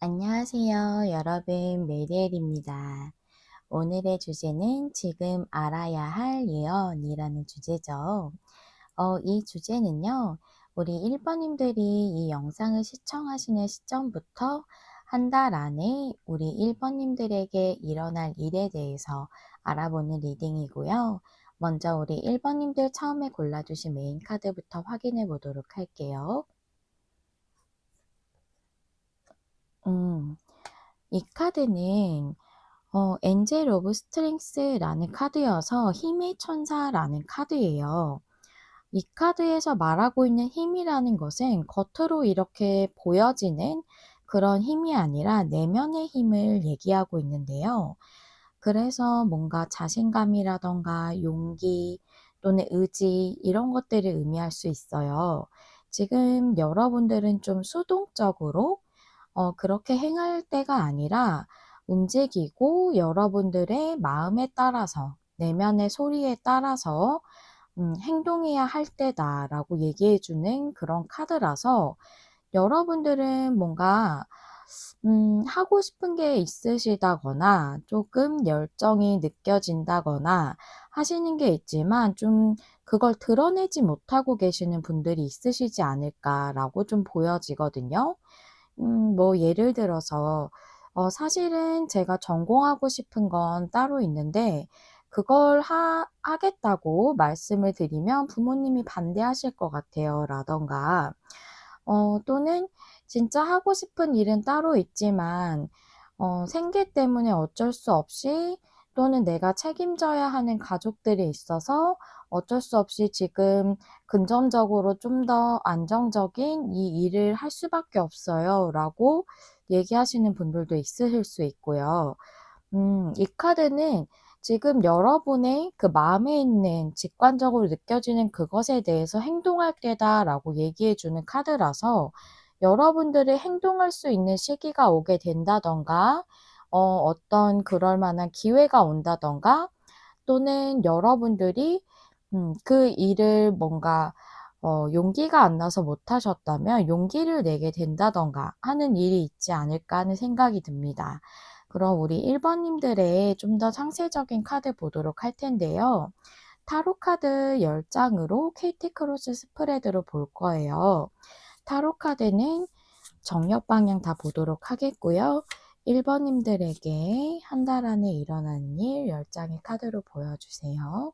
안녕하세요. 여러분, 메리엘입니다. 오늘의 주제는 지금 알아야 할 예언이라는 주제죠. 이 주제는요, 우리 1번님들이 이 영상을 시청하시는 시점부터 한 달 안에 우리 1번님들에게 일어날 일에 대해서 알아보는 리딩이고요. 먼저 우리 1번님들 처음에 골라주신 메인 카드부터 확인해 보도록 할게요. 이 카드는 엔젤 오브 스트렝스라는 카드여서 힘의 천사라는 카드예요. 이 카드에서 말하고 있는 힘이라는 것은 겉으로 이렇게 보여지는 그런 힘이 아니라 내면의 힘을 얘기하고 있는데요. 그래서 뭔가 자신감이라던가 용기 또는 의지 이런 것들을 의미할 수 있어요. 지금 여러분들은 좀 수동적으로 그렇게 행할 때가 아니라 움직이고 여러분들의 마음에 따라서 내면의 소리에 따라서 행동해야 할 때다라고 얘기해 주는 그런 카드라서 여러분들은 뭔가 하고 싶은 게 있으시다거나 조금 열정이 느껴진다거나 하시는 게 있지만 좀 그걸 드러내지 못하고 계시는 분들이 있으시지 않을까라고 좀 보여지거든요. 뭐 예를 들어서 사실은 제가 전공하고 싶은 건 따로 있는데 그걸 하겠다고 말씀을 드리면 부모님이 반대하실 것 같아요 라던가 또는 진짜 하고 싶은 일은 따로 있지만 생계 때문에 어쩔 수 없이 또는 내가 책임져야 하는 가족들이 있어서 어쩔 수 없이 지금 금전적으로 좀 더 안정적인 이 일을 할 수밖에 없어요 라고 얘기하시는 분들도 있으실 수 있고요. 이 카드는 지금 여러분의 그 마음에 있는 직관적으로 느껴지는 그것에 대해서 행동할 때다라고 얘기해 주는 카드라서 여러분들이 행동할 수 있는 시기가 오게 된다던가 어떤 그럴 만한 기회가 온다던가 또는 여러분들이 그 일을 뭔가 용기가 안 나서 못 하셨다면 용기를 내게 된다던가 하는 일이 있지 않을까 하는 생각이 듭니다. 그럼 우리 1번님들의 좀 더 상세적인 카드 보도록 할 텐데요. 타로 카드 10장으로 KT 크로스 스프레드로 볼 거예요. 타로 카드는 정력 방향 다 보도록 하겠고요. 1번님들에게 한 달 안에 일어나는 일 10장의 카드로 보여주세요.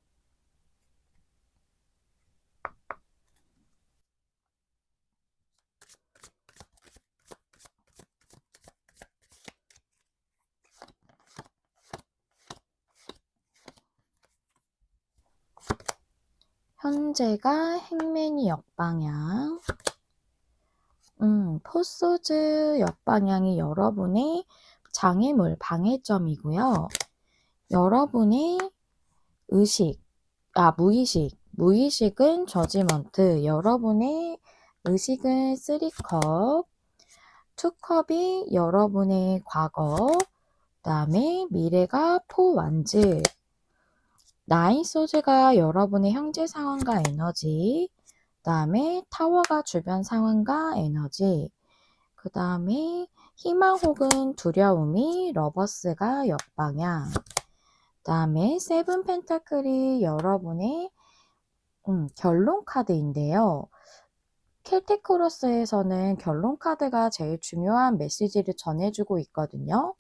현재가 행맨이 역방향, 포소즈 역방향이 여러분의 장애물, 방해점이고요. 여러분의 무의식은 저지먼트, 여러분의 의식은 3컵, 2컵이 여러분의 과거, 그다음에 미래가 4완즈, 나인 소즈가 여러분의 현재 상황과 에너지, 그다음에 타워가 주변 상황과 에너지, 그다음에 희망 혹은 두려움이 러버스가 역방향, 그다음에 세븐 펜타클이 여러분의 결론 카드인데요. 켈틱 크로스에서는 결론 카드가 제일 중요한 메시지를 전해주고 있거든요.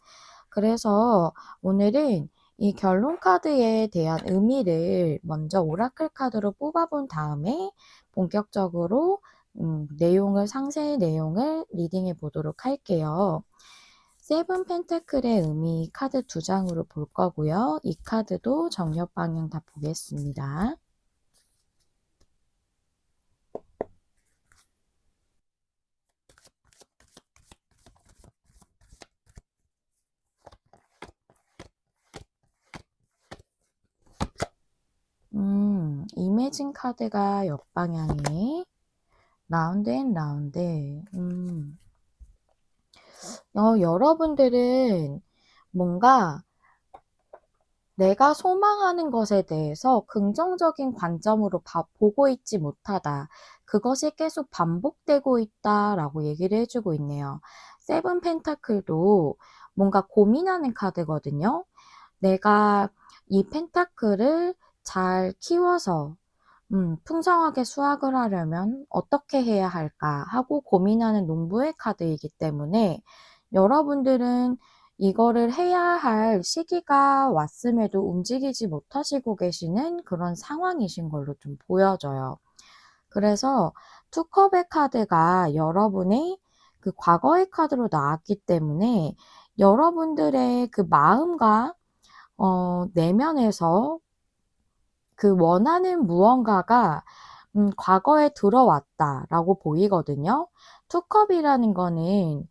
그래서 오늘은 이 결론 카드에 대한 의미를 먼저 오라클 카드로 뽑아본 다음에 본격적으로 상세 내용을 리딩해 보도록 할게요. 세븐 펜타클의 의미 카드 2장으로 볼 거고요. 이 카드도 정력 방향 다 보겠습니다. 이매진 카드가 옆방향에 라운드 앤 라운드. 여러분들은 뭔가 내가 소망하는 것에 대해서 긍정적인 관점으로 보고 있지 못하다. 그것이 계속 반복되고 있다라고 얘기를 해주고 있네요. 세븐 펜타클도 뭔가 고민하는 카드거든요. 내가 이 펜타클을 잘 키워서 풍성하게 수확을 하려면 어떻게 해야 할까 하고 고민하는 농부의 카드이기 때문에 여러분들은 이거를 해야 할 시기가 왔음에도 움직이지 못하시고 계시는 그런 상황이신 걸로 좀 보여져요. 그래서 투컵의 카드가 여러분의 그 과거의 카드로 나왔기 때문에 여러분들의 그 마음과 내면에서 그 원하는 무언가가 과거에 들어왔다라고 보이거든요. 투컵이라는 거는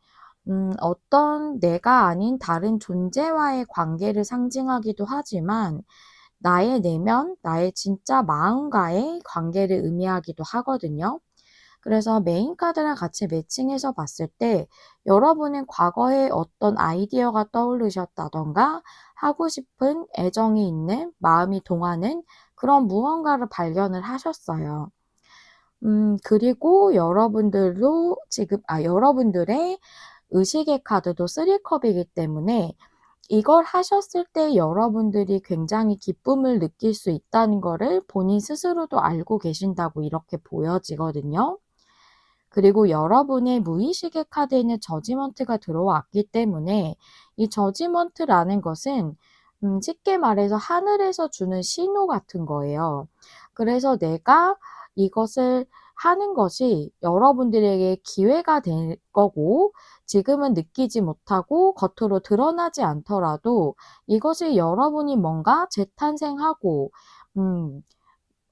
어떤 내가 아닌 다른 존재와의 관계를 상징하기도 하지만 나의 내면, 나의 진짜 마음과의 관계를 의미하기도 하거든요. 그래서 메인 카드랑 같이 매칭해서 봤을 때 여러분은 과거에 어떤 아이디어가 떠오르셨다던가 하고 싶은 애정이 있는 마음이 동하는 그런 무언가를 발견을 하셨어요. 그리고 여러분들도 여러분들의 의식의 카드도 3컵이기 때문에 이걸 하셨을 때 여러분들이 굉장히 기쁨을 느낄 수 있다는 거를 본인 스스로도 알고 계신다고 이렇게 보여지거든요. 그리고 여러분의 무의식의 카드에는 저지먼트가 들어왔기 때문에 이 저지먼트라는 것은 쉽게 말해서 하늘에서 주는 신호 같은 거예요. 그래서 내가 이것을 하는 것이 여러분들에게 기회가 될 거고 지금은 느끼지 못하고 겉으로 드러나지 않더라도 이것이 여러분이 뭔가 재탄생하고 음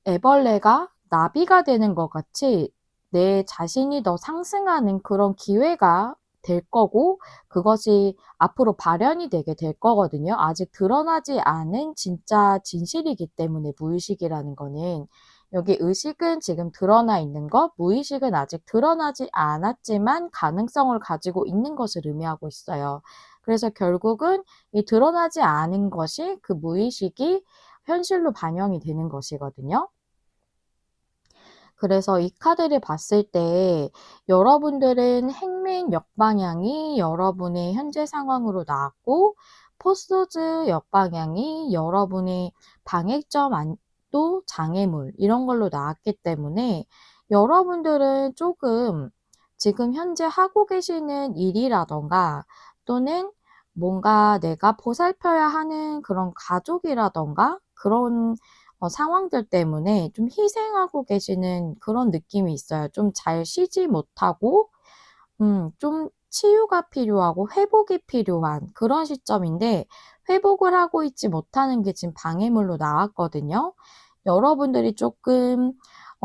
애벌레가 나비가 되는 것 같이 내 자신이 더 상승하는 그런 기회가 될 거고 그것이 앞으로 발현이 되게 될 거거든요. 아직 드러나지 않은 진짜 진실이기 때문에 무의식이라는 거는 여기 의식은 지금 드러나 있는 것, 무의식은 아직 드러나지 않았지만 가능성을 가지고 있는 것을 의미하고 있어요. 그래서 결국은 이 드러나지 않은 것이 그 무의식이 현실로 반영이 되는 것이거든요. 그래서 이 카드를 봤을 때 여러분들은 행맨 역방향이 여러분의 현재 상황으로 나왔고 포스즈 역방향이 여러분의 방해점 또 장애물 이런 걸로 나왔기 때문에 여러분들은 조금 지금 현재 하고 계시는 일이라던가 또는 뭔가 내가 보살펴야 하는 그런 가족이라던가 그런 상황들 때문에 좀 희생하고 계시는 그런 느낌이 있어요. 좀 잘 쉬지 못하고 좀 치유가 필요하고 회복이 필요한 그런 시점인데 회복을 하고 있지 못하는 게 지금 방해물로 나왔거든요. 여러분들이 조금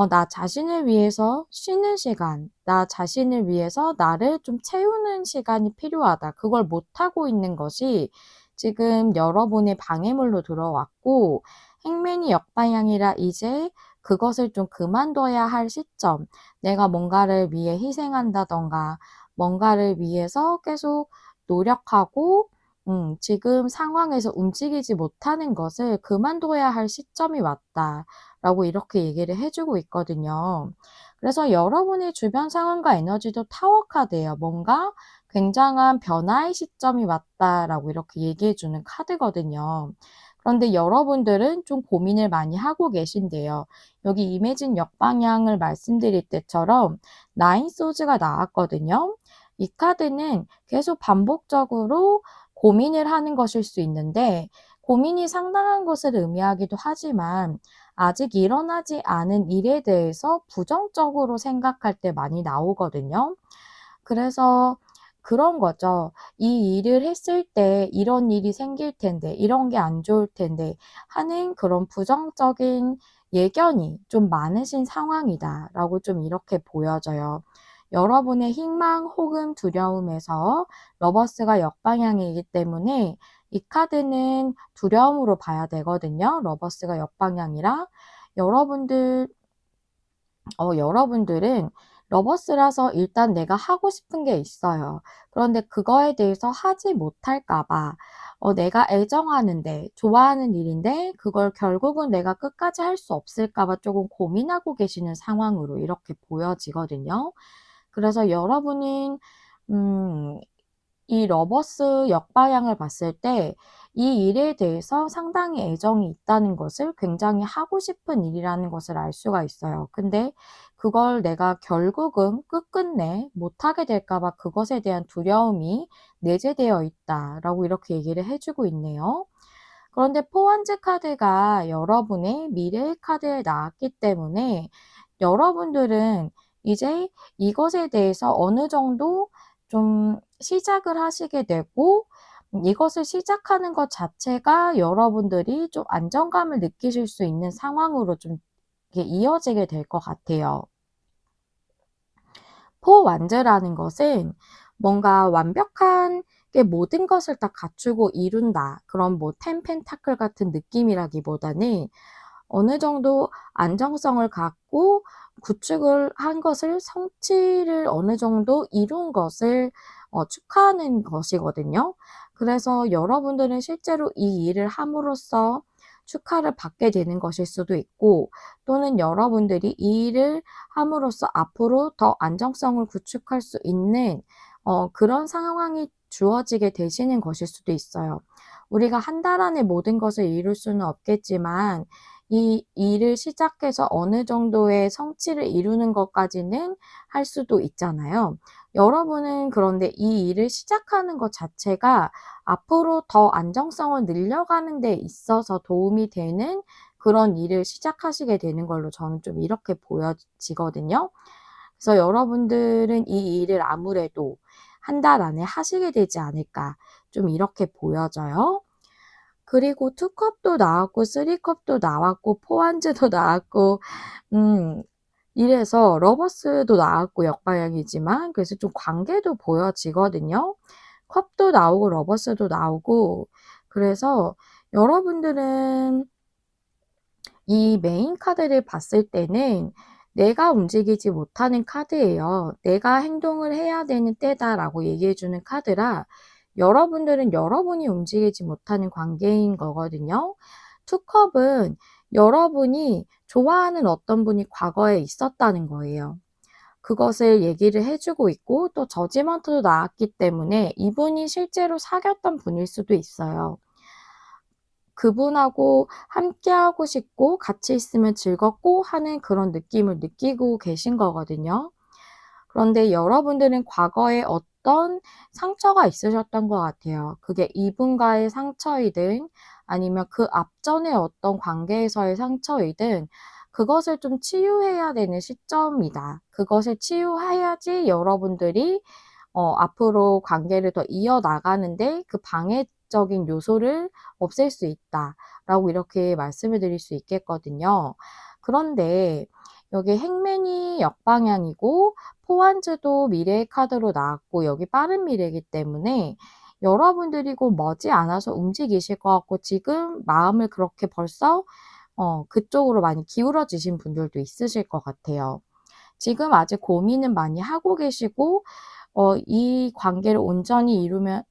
나 자신을 위해서 쉬는 시간, 나 자신을 위해서 나를 좀 채우는 시간이 필요하다. 그걸 못하고 있는 것이 지금 여러분의 방해물로 들어왔고 행맨이 역방향이라 이제 그것을 좀 그만둬야 할 시점, 내가 뭔가를 위해 희생한다던가 뭔가를 위해서 계속 노력하고 지금 상황에서 움직이지 못하는 것을 그만둬야 할 시점이 왔다라고 이렇게 얘기를 해 주고 있거든요. 그래서 여러분의 주변 상황과 에너지도 타워 카드예요. 뭔가 굉장한 변화의 시점이 왔다라고 이렇게 얘기해 주는 카드거든요. 그런데 여러분들은 좀 고민을 많이 하고 계신데요. 여기 이매진 역방향을 말씀드릴 때처럼 나인 소즈가 나왔거든요. 이 카드는 계속 반복적으로 고민을 하는 것일 수 있는데 고민이 상당한 것을 의미하기도 하지만 아직 일어나지 않은 일에 대해서 부정적으로 생각할 때 많이 나오거든요. 그래서 그런 거죠. 이 일을 했을 때 이런 일이 생길 텐데, 이런 게 안 좋을 텐데 하는 그런 부정적인 예견이 좀 많으신 상황이다라고 좀 이렇게 보여져요. 여러분의 희망 혹은 두려움에서 러버스가 역방향이기 때문에 이 카드는 두려움으로 봐야 되거든요. 러버스가 역방향이라 여러분들 여러분들은 러버스라서 일단 내가 하고 싶은 게 있어요. 그런데 그거에 대해서 하지 못할까 봐 내가 애정하는데 좋아하는 일인데 그걸 결국은 내가 끝까지 할 수 없을까 봐 조금 고민하고 계시는 상황으로 이렇게 보여지거든요. 그래서 여러분은 이 러버스 역방향을 봤을 때 이 일에 대해서 상당히 애정이 있다는 것을, 굉장히 하고 싶은 일이라는 것을 알 수가 있어요. 근데 그걸 내가 결국은 끝끝내 못하게 될까 봐 그것에 대한 두려움이 내재되어 있다라고 이렇게 얘기를 해 주고 있네요. 그런데 포완즈 카드가 여러분의 미래의 카드에 나왔기 때문에 여러분들은 이제 이것에 대해서 어느 정도 좀 시작을 하시게 되고, 이것을 시작하는 것 자체가 여러분들이 좀 안정감을 느끼실 수 있는 상황으로 좀 이렇게 이어지게 될 것 같아요. 포완즈라는 것은 뭔가 완벽한 게 모든 것을 다 갖추고 이룬다, 그런 뭐 텐펜타클 같은 느낌이라기보다는 어느 정도 안정성을 갖고 구축을 한 것을, 성취를 어느 정도 이룬 것을 축하하는 것이거든요. 그래서 여러분들은 실제로 이 일을 함으로써 축하를 받게 되는 것일 수도 있고, 또는 여러분들이 이 일을 함으로써 앞으로 더 안정성을 구축할 수 있는 그런 상황이 주어지게 되시는 것일 수도 있어요. 우리가 한 달 안에 모든 것을 이룰 수는 없겠지만 이 일을 시작해서 어느 정도의 성취를 이루는 것까지는 할 수도 있잖아요. 여러분은 그런데 이 일을 시작하는 것 자체가 앞으로 더 안정성을 늘려가는 데 있어서 도움이 되는 그런 일을 시작하시게 되는 걸로 저는 좀 이렇게 보여지거든요. 그래서 여러분들은 이 일을 아무래도 한 달 안에 하시게 되지 않을까, 좀 이렇게 보여져요. 그리고 2 컵도 나왔고 3 컵도 나왔고 포완즈도 나왔고 음 이래서 러버스도 나왔고 역방향이지만, 그래서 좀 관계도 보여지거든요. 컵도 나오고 러버스도 나오고. 그래서 여러분들은 이 메인 카드를 봤을 때는 내가 움직이지 못하는 카드예요. "내가 행동을 해야 되는 때다."라고 얘기해 주는 카드라, 여러분들은 여러분이 움직이지 못하는 관계인 거거든요. 투컵은 여러분이 좋아하는 어떤 분이 과거에 있었다는 거예요. 그것을 얘기를 해 주고 있고, 또 저지먼트도 나왔기 때문에 이분이 실제로 사귀었던 분일 수도 있어요. 그분하고 함께하고 싶고 같이 있으면 즐겁고 하는 그런 느낌을 느끼고 계신 거거든요. 그런데 여러분들은 과거에 어떤 상처가 있으셨던 것 같아요. 그게 이분과의 상처이든 아니면 그 앞전에 어떤 관계에서의 상처이든 그것을 좀 치유해야 되는 시점이다. 그것을 치유해야지 여러분들이 앞으로 관계를 더 이어나가는데 그 방해적인 요소를 없앨 수 있다라고 이렇게 말씀을 드릴 수 있겠거든요. 그런데 여기 행맨이 역방향이고 포완즈도 미래의 카드로 나왔고, 여기 빠른 미래이기 때문에 여러분들이 곧 머지않아서 움직이실 것 같고, 지금 마음을 그렇게 벌써 그쪽으로 많이 기울어지신 분들도 있으실 것 같아요. 지금 아직 고민은 많이 하고 계시고, '이 관계를 온전히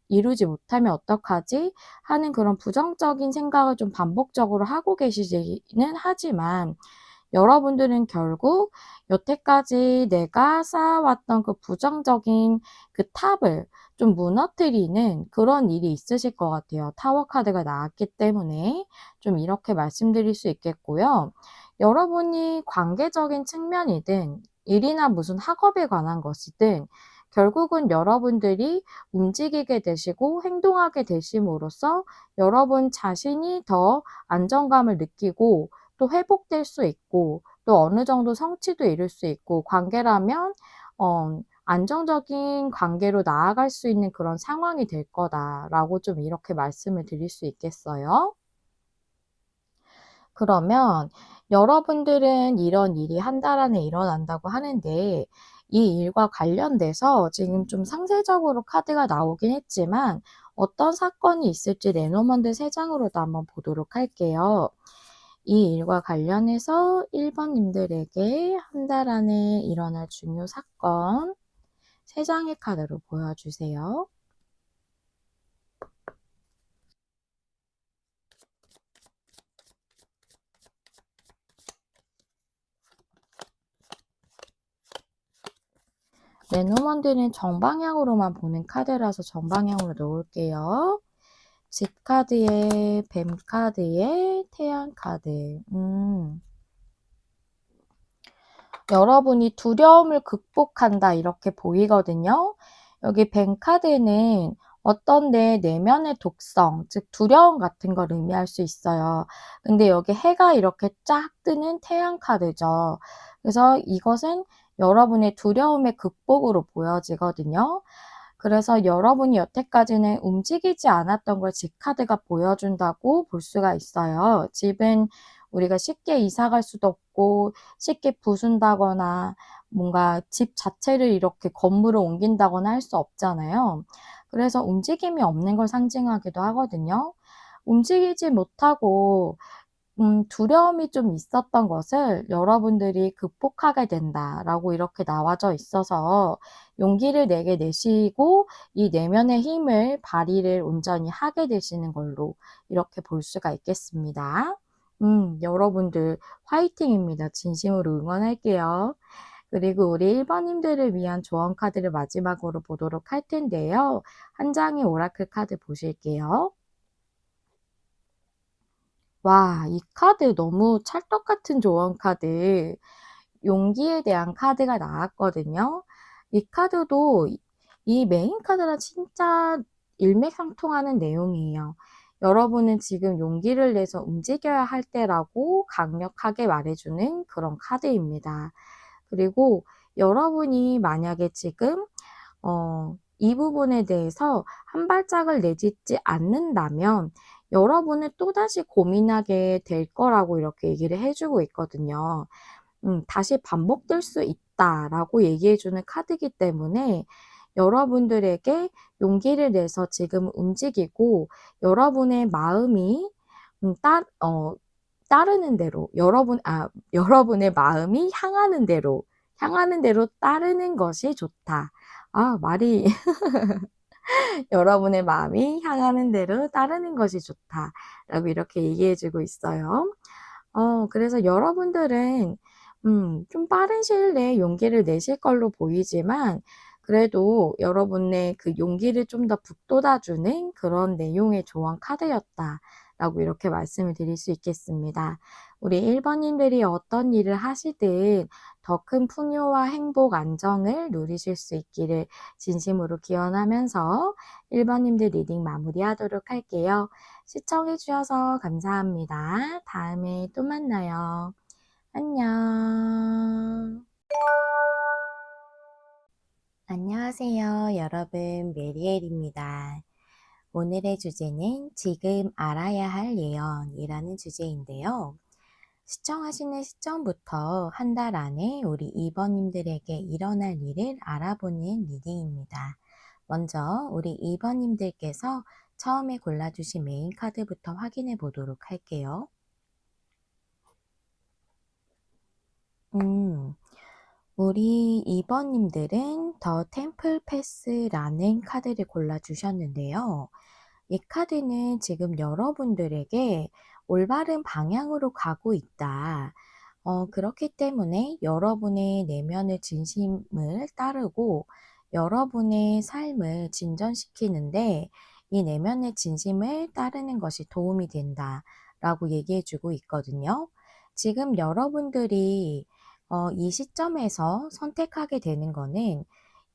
이루지 못하면 어떡하지?' 하는 그런 부정적인 생각을 좀 반복적으로 하고 계시기는 하지만, 여러분들은 결국 여태까지 내가 쌓아왔던 그 부정적인 그 탑을 좀 무너뜨리는 그런 일이 있으실 것 같아요. 타워 카드가 나왔기 때문에 좀 이렇게 말씀드릴 수 있겠고요. 여러분이 관계적인 측면이든 일이나 무슨 학업에 관한 것이든 결국은 여러분들이 움직이게 되시고 행동하게 되심으로써 여러분 자신이 더 안정감을 느끼고 또 회복될 수 있고, 또 어느 정도 성취도 이룰 수 있고, 관계라면 안정적인 관계로 나아갈 수 있는 그런 상황이 될 거다라고 좀 이렇게 말씀을 드릴 수 있겠어요. 그러면 여러분들은 이런 일이 한 달 안에 일어난다고 하는데, 이 일과 관련돼서 지금 좀 상세적으로 카드가 나오긴 했지만 어떤 사건이 있을지 레노먼드 3 장으로도 한번 보도록 할게요. 이 일과 관련해서 1번 님들에게 한 달 안에 일어날 중요 사건 3 장의 카드로 보여주세요. 레노먼드는 정방향으로만 보는 카드라서 정방향으로 놓을게요. 집 카드에 뱀 카드에 태양 카드. 여러분이 두려움을 극복한다 이렇게 보이거든요. 여기 뱀 카드는 어떤 내 내면의 독성, 즉 두려움 같은 걸 의미할 수 있어요. 근데 여기 해가 이렇게 쫙 뜨는 태양 카드죠. 그래서 이것은 여러분의 두려움의 극복으로 보여지거든요. 그래서 여러분이 여태까지는 움직이지 않았던 걸 집 카드가 보여준다고 볼 수가 있어요. 집은 우리가 쉽게 이사 갈 수도 없고 쉽게 부순다거나 뭔가 집 자체를 이렇게 건물을 옮긴다거나 할 수 없잖아요. 그래서 움직임이 없는 걸 상징하기도 하거든요. 움직이지 못하고 두려움이 좀 있었던 것을 여러분들이 극복하게 된다라고 이렇게 나와져 있어서 용기를 내게 내시고 이 내면의 힘을 발휘를 온전히 하게 되시는 걸로 이렇게 볼 수가 있겠습니다. 여러분들 화이팅입니다. 진심으로 응원할게요. 그리고 우리 1번님들을 위한 조언 카드를 마지막으로 보도록 할 텐데요. 한 장의 오라클 카드 보실게요. 와, 이 카드 너무 찰떡 같은 조언 카드. 용기에 대한 카드가 나왔거든요. 이 카드도 이 메인 카드랑 진짜 일맥상통하는 내용이에요. 여러분은 지금 용기를 내서 움직여야 할 때라고 강력하게 말해주는 그런 카드입니다. 그리고 여러분이 만약에 지금 이 부분에 대해서 한 발짝을 내딛지 않는다면 여러분은 또다시 고민하게 될 거라고 이렇게 얘기를 해주고 있거든요. 다시 반복될 수 있다라고 얘기해 주는 카드이기 때문에 여러분들에게 용기를 내서 지금 움직이고 여러분의 마음이 따르는 대로 여러분의 마음이 향하는 대로 따르는 것이 좋다. 아, 말이 여러분의 마음이 향하는 대로 따르는 것이 좋다라고 이렇게 얘기해 주고 있어요. 그래서 여러분들은 좀 빠른 시일 내에 용기를 내실 걸로 보이지만 그래도 여러분의 그 용기를 좀 더 북돋아주는 그런 내용의 조언 카드였다라고 이렇게 말씀을 드릴 수 있겠습니다. 우리 1번님들이 어떤 일을 하시든 더 큰 풍요와 행복, 안정을 누리실 수 있기를 진심으로 기원하면서 1번님들 리딩 마무리하도록 할게요. 시청해 주셔서 감사합니다. 다음에 또 만나요. 안녕. 안녕하세요. 여러분, 메리엘입니다. 오늘의 주제는 지금 알아야 할 예언이라는 주제인데요. 시청하시는 시점부터 한 달 안에 우리 2번님들에게 일어날 일을 알아보는 리딩입니다. 먼저 우리 2번님들께서 처음에 골라주신 메인 카드부터 확인해 보도록 할게요. 우리 2번님들은 더 템플 패스라는 카드를 골라주셨는데요. 이 카드는 지금 여러분들에게 올바른 방향으로 가고 있다. 그렇기 때문에 여러분의 내면의 진심을 따르고 여러분의 삶을 진전시키는데 이 내면의 진심을 따르는 것이 도움이 된다. 라고 얘기해 주고 있거든요. 지금 여러분들이 이 시점에서 선택하게 되는 거는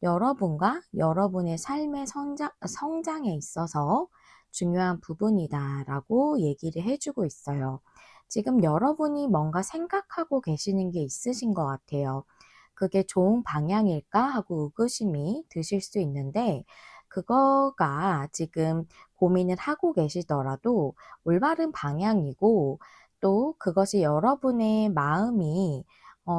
여러분과 여러분의 삶의 성장에 있어서 중요한 부분이다라고 얘기를 해주고 있어요. 지금 여러분이 뭔가 생각하고 계시는 게 있으신 것 같아요. 그게 좋은 방향일까 하고 의구심이 드실 수 있는데 그거가 지금 고민을 하고 계시더라도 올바른 방향이고 또 그것이 여러분의 마음이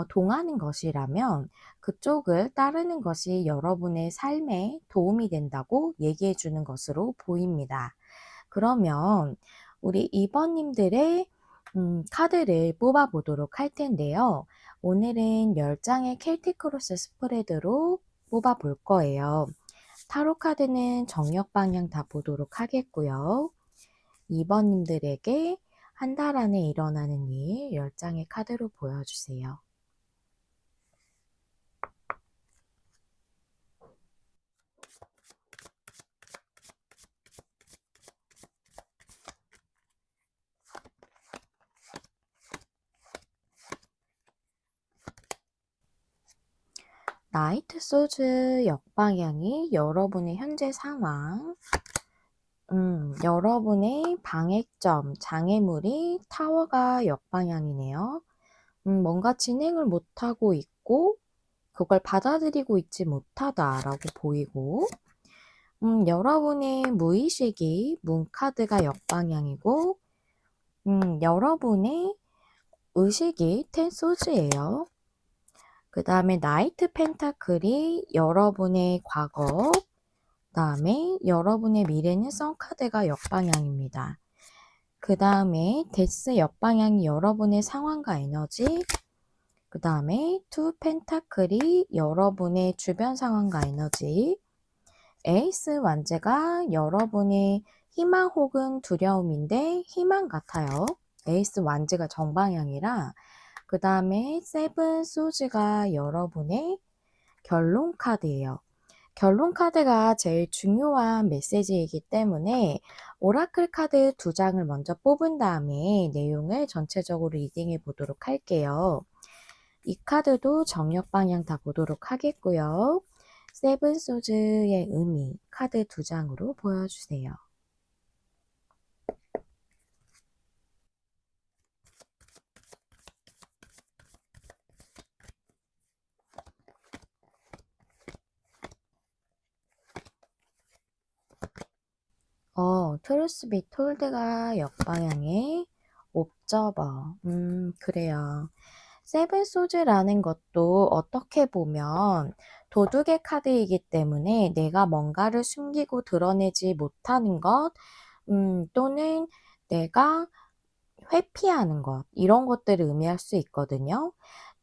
동하는 것이라면 그쪽을 따르는 것이 여러분의 삶에 도움이 된다고 얘기해 주는 것으로 보입니다. 그러면 우리 2번님들의 카드를 뽑아 보도록 할 텐데요. 오늘은 10장의 켈틱 크로스 스프레드로 뽑아 볼 거예요. 타로 카드는 정역 방향 다 보도록 하겠고요. 2번님들에게 한 달 안에 일어나는 일 10장의 카드로 보여주세요. 나이트 소즈 역방향이 여러분의 현재 상황, 여러분의 방해점, 장애물이 타워가 역방향이네요. 뭔가 진행을 못하고 있고, 그걸 받아들이고 있지 못하다라고 보이고, 여러분의 무의식이 문카드가 역방향이고, 여러분의 의식이 텐소즈예요. 그 다음에 나이트 펜타클이 여러분의 과거, 그 다음에 여러분의 미래는 선카드가 역방향입니다. 그 다음에 데스 역방향이 여러분의 상황과 에너지, 그 다음에 투 펜타클이 여러분의 주변 상황과 에너지, 에이스 완제가 여러분의 희망 혹은 두려움인데 희망 같아요. 에이스 완제가 정방향이라, 그 다음에 세븐 소즈가 여러분의 결론 카드예요. 결론 카드가 제일 중요한 메시지이기 때문에 오라클 카드 2장을 먼저 뽑은 다음에 내용을 전체적으로 리딩해 보도록 할게요. 이 카드도 정력 방향 다 보도록 하겠고요. 세븐 소즈의 의미 카드 2장으로 보여주세요. 트루스 비 톨드가 역방향의 옵저버. 그래요. 세븐 소즈라는 것도 어떻게 보면 도둑의 카드이기 때문에 내가 뭔가를 숨기고 드러내지 못하는 것, 또는 내가 회피하는 것, 이런 것들을 의미할 수 있거든요.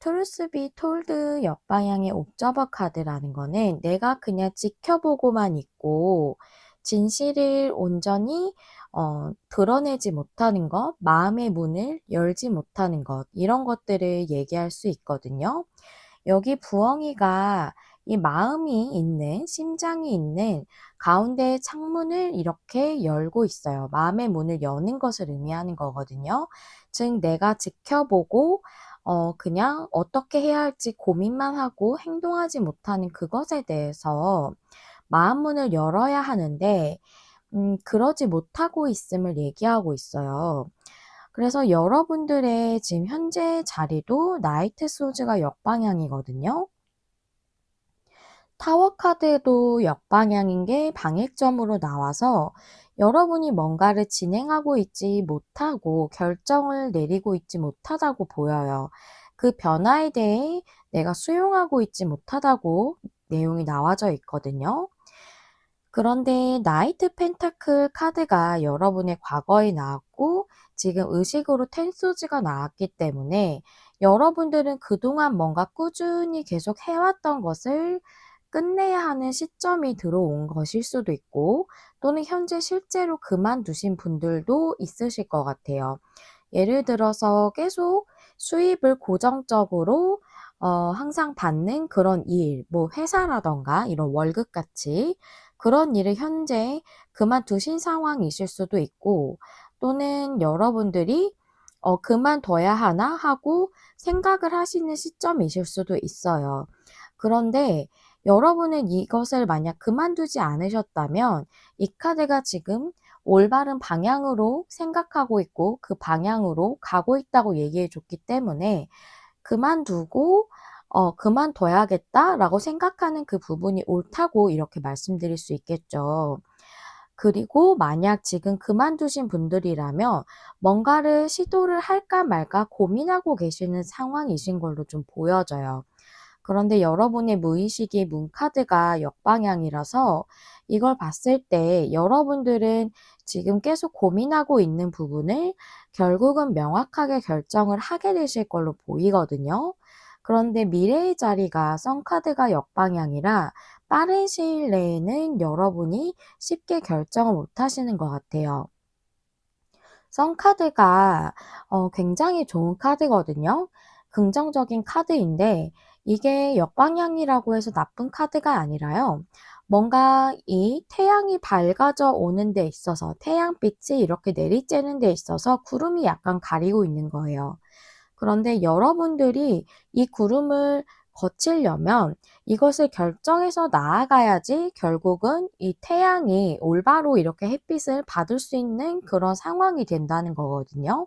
트루스 비 톨드 역방향의 옵저버 카드라는 거는 내가 그냥 지켜보고만 있고 진실을 온전히 드러내지 못하는 것, 마음의 문을 열지 못하는 것, 이런 것들을 얘기할 수 있거든요. 여기 부엉이가 이 마음이 있는, 심장이 있는 가운데 창문을 이렇게 열고 있어요. 마음의 문을 여는 것을 의미하는 거거든요. 즉 내가 지켜보고 그냥 어떻게 해야 할지 고민만 하고 행동하지 못하는 그것에 대해서 마음 문을 열어야 하는데 그러지 못하고 있음을 얘기하고 있어요. 그래서 여러분들의 지금 현재 자리도 나이트 소즈가 역방향이거든요. 타워 카드도 역방향인 게 방해점으로 나와서 여러분이 뭔가를 진행하고 있지 못하고 결정을 내리고 있지 못하다고 보여요. 그 변화에 대해 내가 수용하고 있지 못하다고 내용이 나와져 있거든요. 그런데 나이트 펜타클 카드가 여러분의 과거에 나왔고 지금 의식으로 텐소즈가 나왔기 때문에 여러분들은 그동안 뭔가 꾸준히 계속 해왔던 것을 끝내야 하는 시점이 들어온 것일 수도 있고 또는 현재 실제로 그만두신 분들도 있으실 것 같아요. 예를 들어서 계속 수입을 고정적으로 항상 받는 그런 일, 뭐 회사라던가 이런 월급같이 그런 일을 현재 그만두신 상황이실 수도 있고 또는 여러분들이 그만둬야 하나 하고 생각을 하시는 시점이실 수도 있어요. 그런데 여러분은 이것을 만약 그만두지 않으셨다면 이 카드가 지금 올바른 방향으로 생각하고 있고 그 방향으로 가고 있다고 얘기해 줬기 때문에 그만두고 그만둬야겠다라고 생각하는 그 부분이 옳다고 이렇게 말씀드릴 수 있겠죠. 그리고 만약 지금 그만두신 분들이라면 뭔가를 시도를 할까 말까 고민하고 계시는 상황이신 걸로 좀 보여져요. 그런데 여러분의 무의식이 문카드가 역방향이라서 이걸 봤을 때 여러분들은 지금 계속 고민하고 있는 부분을 결국은 명확하게 결정을 하게 되실 걸로 보이거든요. 그런데 미래의 자리가 선카드가 역방향이라 빠른 시일 내에는 여러분이 쉽게 결정을 못 하시는 것 같아요. 선카드가 굉장히 좋은 카드거든요. 긍정적인 카드인데 이게 역방향이라고 해서 나쁜 카드가 아니라요. 뭔가 이 태양이 밝아져 오는 데 있어서 태양빛이 이렇게 내리쬐는 데 있어서 구름이 약간 가리고 있는 거예요. 그런데 여러분들이 이 구름을 거치려면 이것을 결정해서 나아가야지 결국은 이 태양이 올바로 이렇게 햇빛을 받을 수 있는 그런 상황이 된다는 거거든요.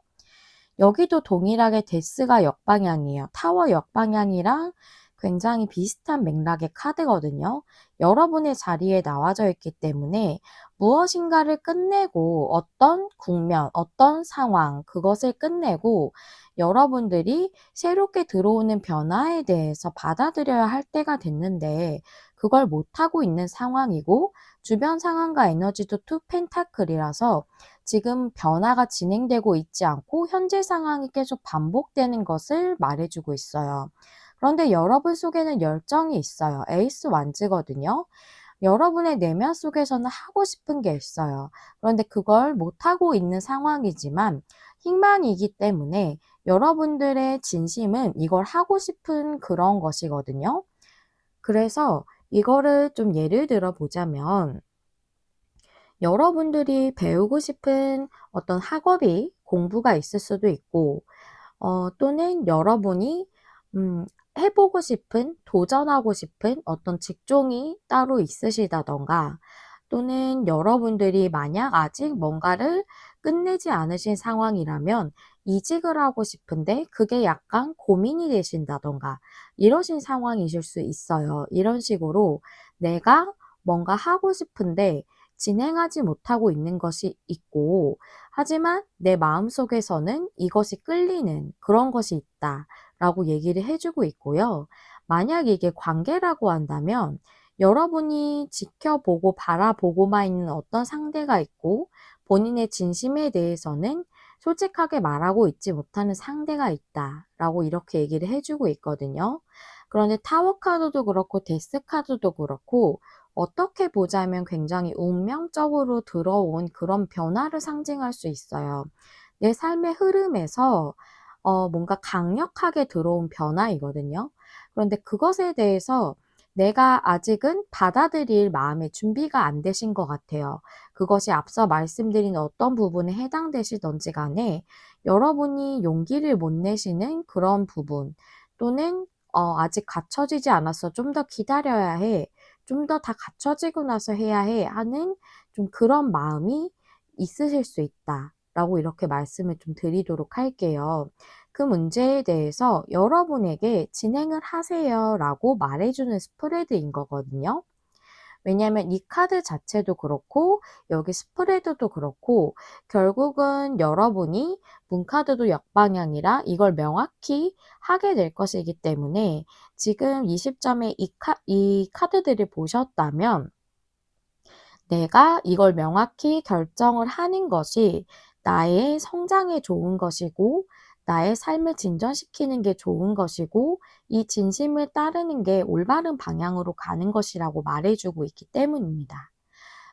여기도 동일하게 데스가 역방향이에요. 타워 역방향이랑 굉장히 비슷한 맥락의 카드거든요. 여러분의 자리에 나와져 있기 때문에 무엇인가를 끝내고 어떤 국면, 어떤 상황, 그것을 끝내고 여러분들이 새롭게 들어오는 변화에 대해서 받아들여야 할 때가 됐는데 그걸 못하고 있는 상황이고 주변 상황과 에너지도 투 펜타클이라서 지금 변화가 진행되고 있지 않고 현재 상황이 계속 반복되는 것을 말해주고 있어요. 그런데 여러분 속에는 열정이 있어요. 에이스 완즈거든요. 여러분의 내면 속에서는 하고 싶은 게 있어요. 그런데 그걸 못하고 있는 상황이지만 희망이기 때문에 여러분들의 진심은 이걸 하고 싶은 그런 것이거든요. 그래서 이거를 좀 예를 들어 보자면 여러분들이 배우고 싶은 어떤 학업이 공부가 있을 수도 있고 또는 여러분이 해보고 싶은, 도전하고 싶은 어떤 직종이 따로 있으시다던가 또는 여러분들이 만약 아직 뭔가를 끝내지 않으신 상황이라면 이직을 하고 싶은데 그게 약간 고민이 되신다던가 이러신 상황이실 수 있어요. 이런 식으로 내가 뭔가 하고 싶은데 진행하지 못하고 있는 것이 있고 하지만 내 마음속에서는 이것이 끌리는 그런 것이 있다 라고 얘기를 해주고 있고요. 만약 이게 관계라고 한다면 여러분이 지켜보고 바라보고만 있는 어떤 상대가 있고 본인의 진심에 대해서는 솔직하게 말하고 있지 못하는 상대가 있다 라고 이렇게 얘기를 해주고 있거든요. 그런데 타워 카드도 그렇고 데스 카드도 그렇고 어떻게 보자면 굉장히 운명적으로 들어온 그런 변화를 상징할 수 있어요. 내 삶의 흐름에서 뭔가 강력하게 들어온 변화이거든요. 그런데 그것에 대해서 내가 아직은 받아들일 마음의 준비가 안 되신 것 같아요. 그것이 앞서 말씀드린 어떤 부분에 해당되시던지 간에 여러분이 용기를 못 내시는 그런 부분 또는 아직 갖춰지지 않아서 좀 더 기다려야 해. 좀 더 다 갖춰지고 나서 해야 해 하는 좀 그런 마음이 있으실 수 있다 라고 이렇게 말씀을 좀 드리도록 할게요. 그 문제에 대해서 여러분에게 진행을 하세요 라고 말해주는 스프레드인 거거든요. 왜냐하면 이 카드 자체도 그렇고 여기 스프레드도 그렇고 결국은 여러분이 문카드도 역방향이라 이걸 명확히 하게 될 것이기 때문에 지금 이 시점에 이 카드들을 보셨다면 내가 이걸 명확히 결정을 하는 것이 나의 성장에 좋은 것이고 나의 삶을 진전시키는 게 좋은 것이고 이 진심을 따르는 게 올바른 방향으로 가는 것이라고 말해주고 있기 때문입니다.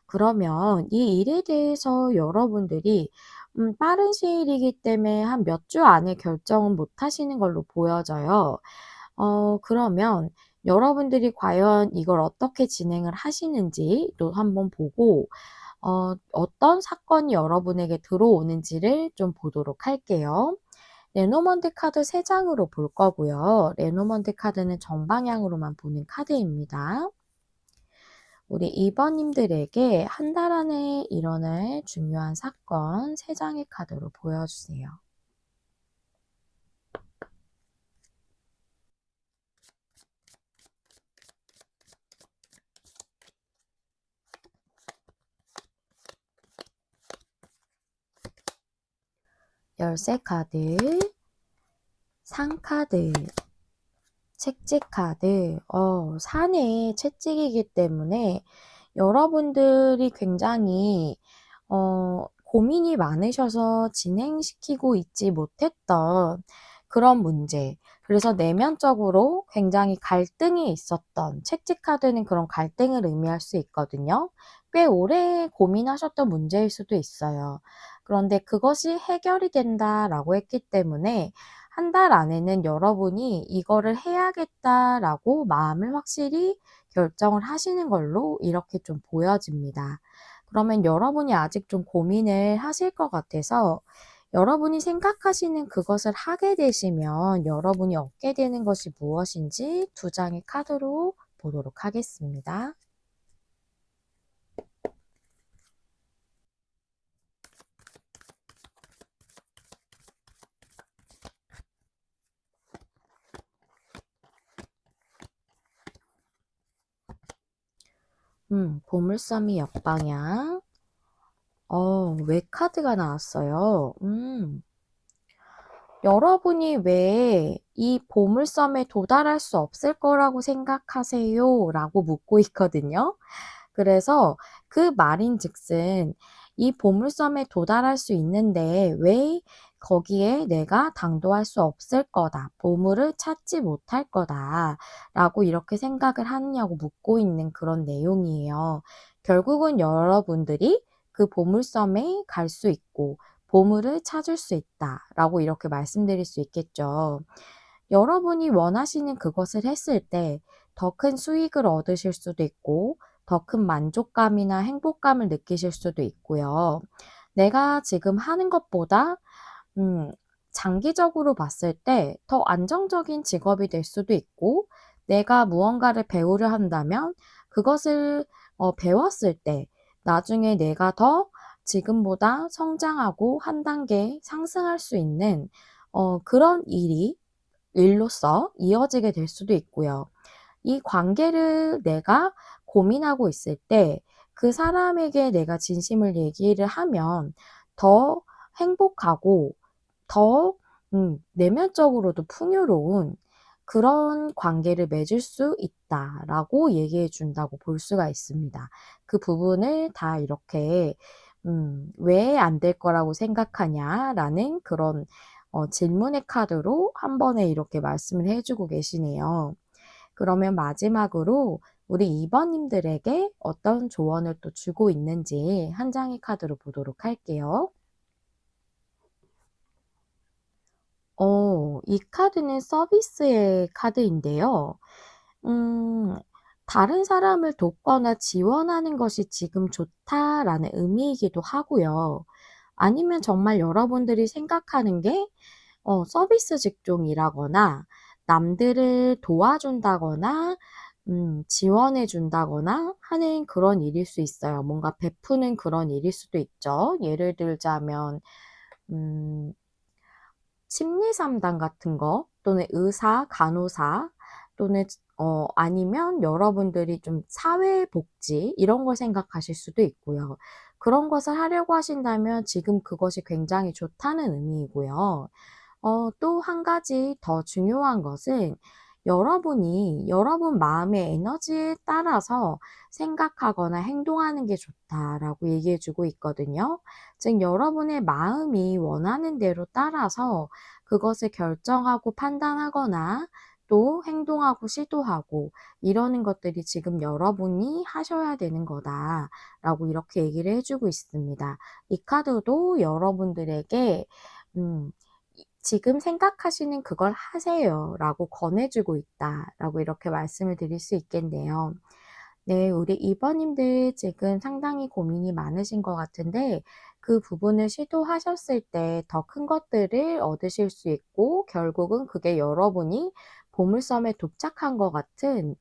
그러면 이 일에 대해서 여러분들이 빠른 시일이기 때문에 한 몇 주 안에 결정은 못 하시는 걸로 보여져요. 그러면 여러분들이 과연 이걸 어떻게 진행을 하시는지도 한번 보고 어떤 사건이 여러분에게 들어오는지를 좀 보도록 할게요. 레노먼드 카드 3장으로 볼 거고요. 레노먼드 카드는 정방향으로만 보는 카드입니다. 우리 2번님들에게 한 달 안에 일어날 중요한 사건 3장의 카드로 보여주세요. 열쇠 카드, 상카드, 채찍 카드, 산의 채찍이기 때문에 여러분들이 굉장히 고민이 많으셔서 진행시키고 있지 못했던 그런 문제, 그래서 내면적으로 굉장히 갈등이 있었던 채찍 카드는 그런 갈등을 의미할 수 있거든요. 꽤 오래 고민하셨던 문제일 수도 있어요. 그런데 그것이 해결이 된다라고 했기 때문에 한 달 안에는 여러분이 이거를 해야겠다라고 마음을 확실히 결정을 하시는 걸로 이렇게 좀 보여집니다. 그러면 여러분이 아직 좀 고민을 하실 것 같아서 여러분이 생각하시는 그것을 하게 되시면 여러분이 얻게 되는 것이 무엇인지 두 장의 카드로 보도록 하겠습니다. 보물섬이 역방향. 왜 카드가 나왔어요? 여러분이 왜 이 보물섬에 도달할 수 없을 거라고 생각하세요? 라고 묻고 있거든요. 그래서 그 말인즉슨 이 보물섬에 도달할 수 있는데 왜 거기에 내가 당도할 수 없을 거다. 보물을 찾지 못할 거다. 라고 이렇게 생각을 하느냐고 묻고 있는 그런 내용이에요. 결국은 여러분들이 그 보물섬에 갈 수 있고 보물을 찾을 수 있다라고 이렇게 말씀드릴 수 있겠죠. 여러분이 원하시는 그것을 했을 때 더 큰 수익을 얻으실 수도 있고 더 큰 만족감이나 행복감을 느끼실 수도 있고요. 내가 지금 하는 것보다 장기적으로 봤을 때 더 안정적인 직업이 될 수도 있고 내가 무언가를 배우려 한다면 그것을 배웠을 때 나중에 내가 더 지금보다 성장하고 한 단계 상승할 수 있는 그런 일로서 이어지게 될 수도 있고요. 이 관계를 내가 고민하고 있을 때 그 사람에게 내가 진심을 얘기를 하면 더 행복하고 더 내면적으로도 풍요로운 그런 관계를 맺을 수 있다라고 얘기해 준다고 볼 수가 있습니다. 그 부분을 다 이렇게 "왜 안 될 거라고 생각하냐?"라는 그런 질문의 카드로 한 번에 이렇게 말씀을 해 주고 계시네요. 그러면 마지막으로 우리 2 번님들에게 어떤 조언을 또 주고 있는지 한 장의 카드로 보도록 할게요. 이 카드는 서비스의 카드인데요. 음, 다른 사람을 돕거나 지원하는 것이 지금 좋다라는 의미이기도 하고요. 아니면 정말 여러분들이 생각하는 게 서비스 직종이라거나 남들을 도와준다거나 지원해 준다거나 하는 그런 일일 수 있어요. 뭔가 베푸는 그런 일일 수도 있죠. 예를 들자면 음 심리 상담 같은 거 또는 의사, 간호사 또는 아니면 여러분들이 좀 사회복지 이런 걸 생각하실 수도 있고요. 그런 것을 하려고 하신다면 지금 그것이 굉장히 좋다는 의미이고요. 또 한 가지 더 중요한 것은 여러분이 여러분 마음의 에너지에 따라서 생각하거나 행동하는 게 좋다라고 얘기해 주고 있거든요. 즉 여러분의 마음이 원하는 대로 따라서 그것을 결정하고 판단하거나 또 행동하고 시도하고 이러는 것들이 지금 여러분이 하셔야 되는 거다라고 이렇게 얘기를 해 주고 있습니다. 이 카드도 여러분들에게 음 "지금 생각하시는 그걸 하세요."라고 권해 주고 있다라고 이렇게 말씀을 드릴 수 있겠네요. 네, 우리 2 번님들 지금 상당히 고민이 많으신 것 같은데 그 부분을 시도하셨을 때 더 큰 것들을 얻으실 수 있고 결국은 그게 여러분이 보물섬에 도착한 것 같은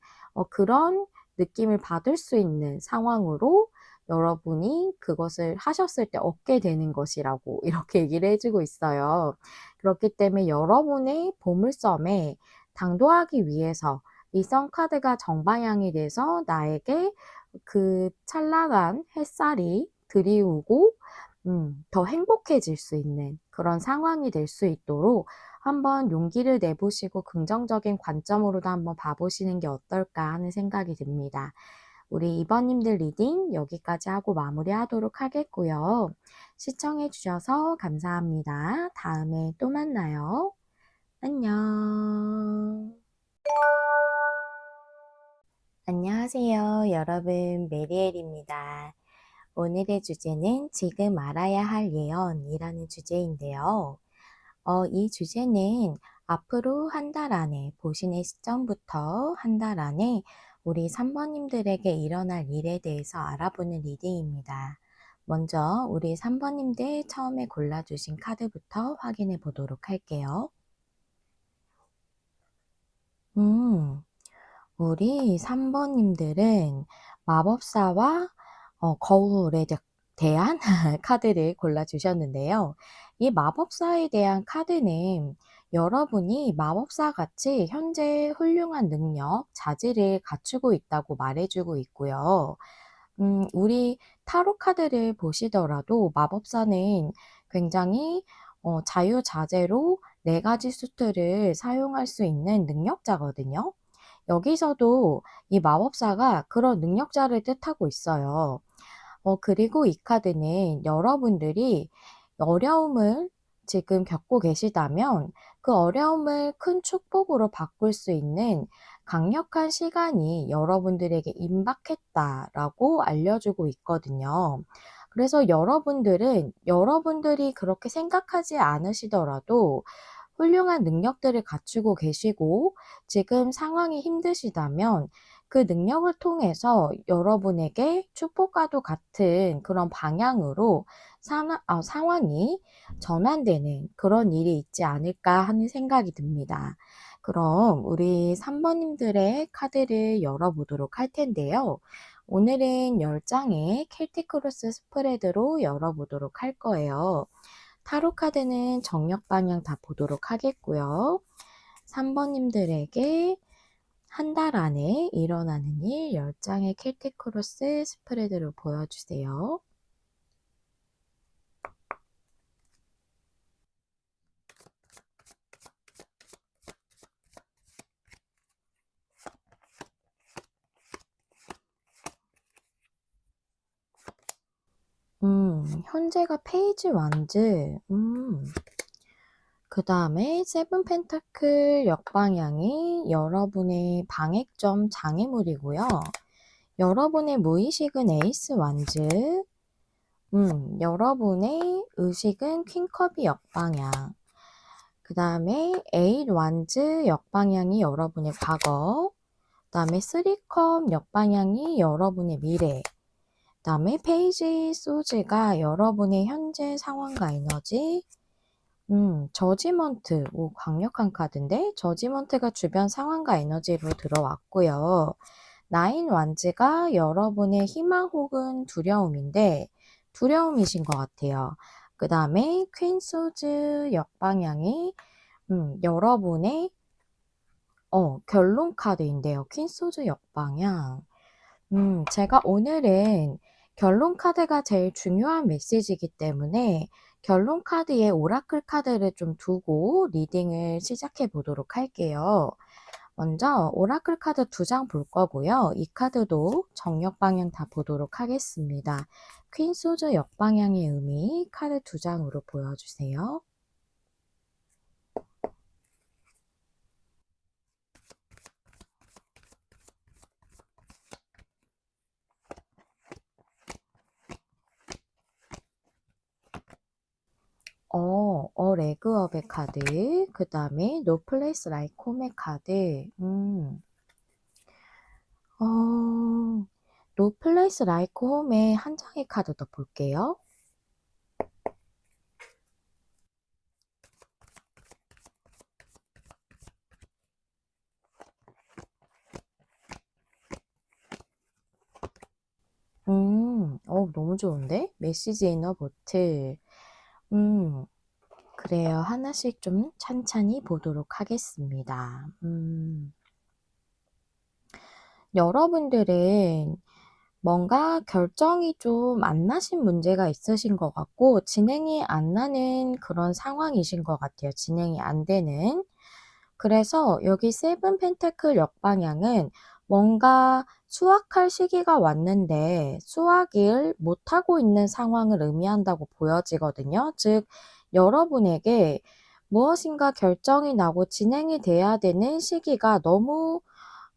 그런 느낌을 받을 수 있는 상황으로 여러분이 그것을 하셨을 때 얻게 되는 것이라고 이렇게 얘기를 해 주고 있어요. 그렇기 때문에 여러분의 보물섬에 당도하기 위해서 이 선카드가 정방향이 돼서 나에게 그 찬란한 햇살이 드리우고 더 행복해질 수 있는 그런 상황이 될 수 있도록 한번 용기를 내보시고 긍정적인 관점으로도 한번 봐보시는 게 어떨까 하는 생각이 듭니다. 우리 2 번님들 리딩 여기까지 하고 마무리하도록 하겠고요. 시청해 주셔서 감사합니다. 다음에 또 만나요. 안녕. 안녕하세요. 여러분, 메리엘입니다. 오늘의 주제는 지금 알아야 할 예언이라는 주제인데요. 이 주제는 앞으로 한 달 안에, 보신의 시점부터 한 달 안에 우리 3번님들에게 일어날 일에 대해서 알아보는 리딩입니다. 먼저 우리 3번님들 처음에 골라주신 카드부터 확인해 보도록 할게요. 우리 3번님들은 마법사와 거울에 대한 카드를 골라주셨는데요. 이 마법사에 대한 카드는 여러분이 마법사 같이 현재 훌륭한 능력, 자질을 갖추고 있다고 말해주고 있고요. 우리 타로 카드를 보시더라도 마법사는 굉장히 자유자재로 4가지 수트를 사용할 수 있는 능력자거든요. 여기서도 이 마법사가 그런 능력자를 뜻하고 있어요. 그리고 이 카드는 여러분들이 어려움을 지금 겪고 계시다면 그 어려움을 큰 축복으로 바꿀 수 있는 강력한 시간이 여러분들에게 임박했다라고 알려주고 있거든요. 그래서 여러분들은 여러분들이 그렇게 생각하지 않으시더라도 훌륭한 능력들을 갖추고 계시고 지금 상황이 힘드시다면 그 능력을 통해서 여러분에게 축복과도 같은 그런 방향으로 상황이 전환되는 그런 일이 있지 않을까 하는 생각이 듭니다. 그럼 우리 3번님들의 카드를 열어보도록 할 텐데요. 오늘은 10장의 켈틱 크로스 스프레드로 열어보도록 할 거예요. 타로 카드는 정력 방향 다 보도록 하겠고요. 3번님들에게 한 달 안에 일어나는 일 10장의 켈틱 크로스 스프레드를 보여주세요. 현재가 페이지 완즈. 그 다음에 세븐 펜타클 역방향이 여러분의 방액점 장애물이고요. 여러분의 무의식은 에이스 완즈. 여러분의 의식은 퀸컵이 역방향. 그 다음에 에잇 완즈 역방향이 여러분의 과거. 그 다음에 3컵 역방향이 여러분의 미래. 그 다음에 페이지 소즈가 여러분의 현재 상황과 에너지. 저지먼트. 오, 강력한 카드인데? 저지먼트가 주변 상황과 에너지로 들어왔고요. 나인 완즈가 여러분의 희망 혹은 두려움인데, 두려움이신 것 같아요. 그 다음에 퀸 소즈 역방향이 여러분의 결론 카드인데요. 퀸 소즈 역방향. 제가 오늘은 결론 카드가 제일 중요한 메시지이기 때문에 결론 카드에 오라클 카드를 좀 두고 리딩을 시작해 보도록 할게요. 먼저 오라클 카드 2장 볼 거고요. 이 카드도 정력 방향 다 보도록 하겠습니다. 퀸 소즈 역방향의 의미 카드 2장으로 보여주세요. 레그업의 카드, 그 다음에 노 플레이스 라이크 홈의 카드, 노 플레이스 라이크 홈의 한 장의 카드 더 볼게요. 너무 좋은데? 메시지 이너 보트. 그래요. 하나씩 좀 찬찬히 보도록 하겠습니다. 여러분들은 뭔가 결정이 좀 안 나신 문제가 있으신 것 같고 진행이 안 나는 그런 상황이신 것 같아요. 진행이 안 되는. 그래서 여기 세븐 펜타클 역방향은 뭔가 수확할 시기가 왔는데 수확을 못하고 있는 상황을 의미한다고 보여지거든요. 즉 여러분에게 무엇인가 결정이 나고 진행이 돼야 되는 시기가 너무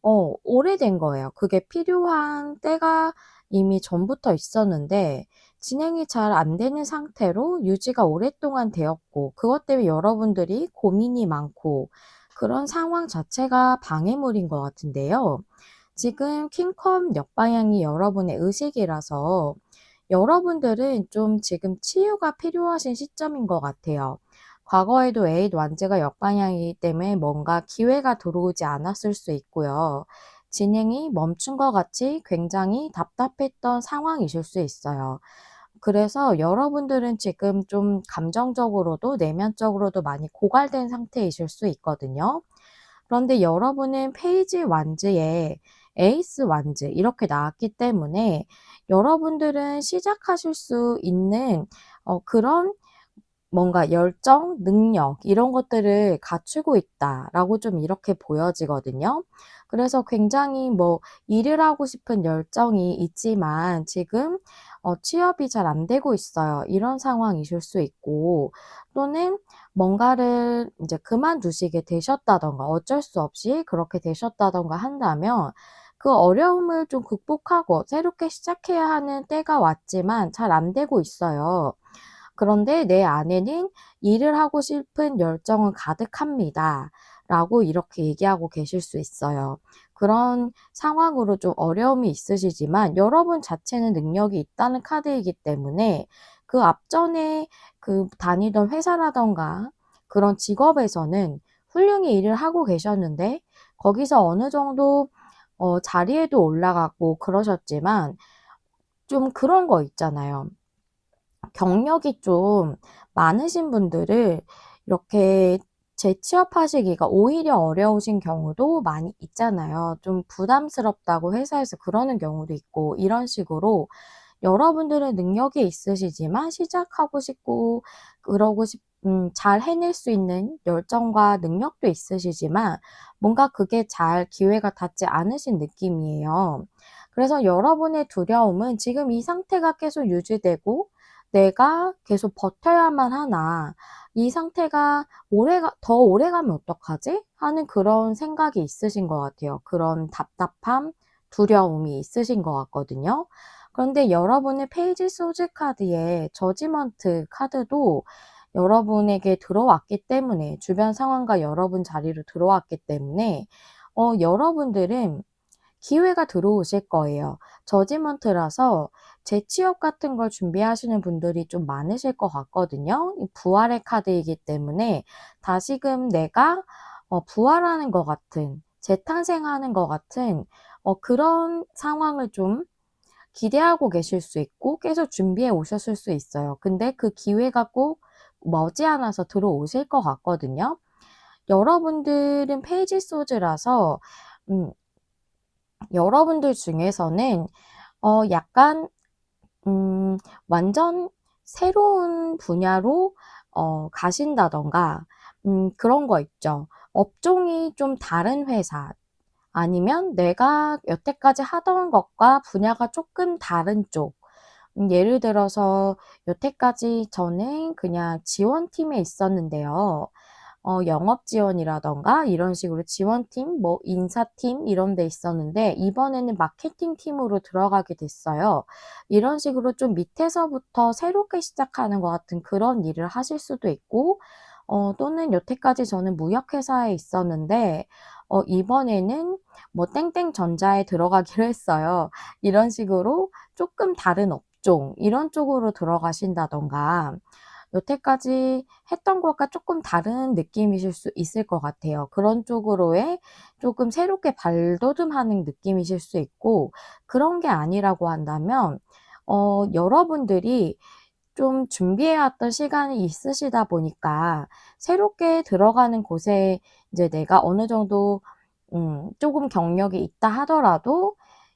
오래된 거예요. 그게 필요한 때가 이미 전부터 있었는데 진행이 잘 안 되는 상태로 유지가 오랫동안 되었고 그것 때문에 여러분들이 고민이 많고 그런 상황 자체가 방해물인 것 같은데요. 지금 킹컵 역방향이 여러분의 의식이라서 여러분들은 좀 지금 치유가 필요하신 시점인 것 같아요. 과거에도 에잇 완즈가 역방향이기 때문에 뭔가 기회가 들어오지 않았을 수 있고요. 진행이 멈춘 것 같이 굉장히 답답했던 상황이실 수 있어요. 그래서 여러분들은 지금 좀 감정적으로도 내면적으로도 많이 고갈된 상태이실 수 있거든요. 그런데 여러분은 페이지 완즈에 에이스 완즈 이렇게 나왔기 때문에 여러분들은 시작하실 수 있는 그런 뭔가 열정, 능력 이런 것들을 갖추고 있다라고 좀 이렇게 보여지거든요. 그래서 굉장히 뭐 일을 하고 싶은 열정이 있지만 지금 취업이 잘 안 되고 있어요. 이런 상황이실 수 있고 또는 뭔가를 이제 그만두시게 되셨다든가 어쩔 수 없이 그렇게 되셨다든가 한다면 그 어려움을 좀 극복하고 새롭게 시작해야 하는 때가 왔지만 잘 안 되고 있어요. 그런데 내 안에는 일을 하고 싶은 열정은 가득합니다. 라고 이렇게 얘기하고 계실 수 있어요. 그런 상황으로 좀 어려움이 있으시지만 여러분 자체는 능력이 있다는 카드이기 때문에 그 앞전에 그 다니던 회사라던가 그런 직업에서는 훌륭히 일을 하고 계셨는데 거기서 어느 정도 자리에도 올라가고 그러셨지만 좀 그런 거 있잖아요. 경력이 좀 많으신 분들을 이렇게 재취업하시기가 오히려 어려우신 경우도 많이 있잖아요. 좀 부담스럽다고 회사에서 그러는 경우도 있고 이런 식으로 여러분들은 능력이 있으시지만 시작하고 싶고 그러고 잘 해낼 수 있는 열정과 능력도 있으시지만 뭔가 그게 잘 기회가 닿지 않으신 느낌이에요. 그래서 여러분의 두려움은 지금 이 상태가 계속 유지되고 '내가 계속 버텨야만 하나. 이 상태가 더 오래가면 어떡하지?' 하는 그런 생각이 있으신 것 같아요. 그런 답답함, 두려움이 있으신 것 같거든요. 그런데 여러분의 페이지 소즈 카드의 저지먼트 카드도 여러분에게 들어왔기 때문에 주변 상황과 여러분 자리로 들어왔기 때문에 여러분들은 기회가 들어오실 거예요. 저지먼트라서 재취업 같은 걸 준비하시는 분들이 좀 많으실 것 같거든요. 이 부활의 카드이기 때문에 다시금 내가 부활하는 것 같은 재탄생하는 것 같은 그런 상황을 좀 기대하고 계실 수 있고 계속 준비해 오셨을 수 있어요. 근데 그 기회가 꼭 머지않아서 들어오실 것 같거든요. 여러분들은 페이지 소즈라서 음 여러분들 중에서는 약간 음 완전 새로운 분야로 가신다든가 그런 거 있죠. 업종이 좀 다른 회사 아니면 내가 여태까지 하던 것과 분야가 쪼끔 다른 쪽. 예를 들어서 여태까지 저는 그냥 지원팀에 있었는데요. 영업 지원이라든가 이런 식으로 지원팀, 뭐 인사팀 이런 데 있었는데 이번에는 마케팅팀으로 들어가게 됐어요. 이런 식으로 좀 밑에서부터 새롭게 시작하는 것 같은 그런 일을 하실 수도 있고 또는 여태까지 저는 무역회사에 있었는데 이번에는 뭐 땡땡전자에 들어가기로 했어요. 이런 식으로 쪼끔 다른 업종 이런 쪽으로 들어가신다든가 여태까지 했던 것과 쪼끔 다른 느낌이실 수 있을 것 같아요. 그런 쪽으로의 쪼금 새롭게 발돋움하는 느낌이실 수 있고 그런 게 아니라고 한다면 여러분들이 좀 준비해 왔던 시간이 있으시다 보니까 새롭게 들어가는 곳에 이제 내가 어느 정도 쪼금 경력이 있다 하더라도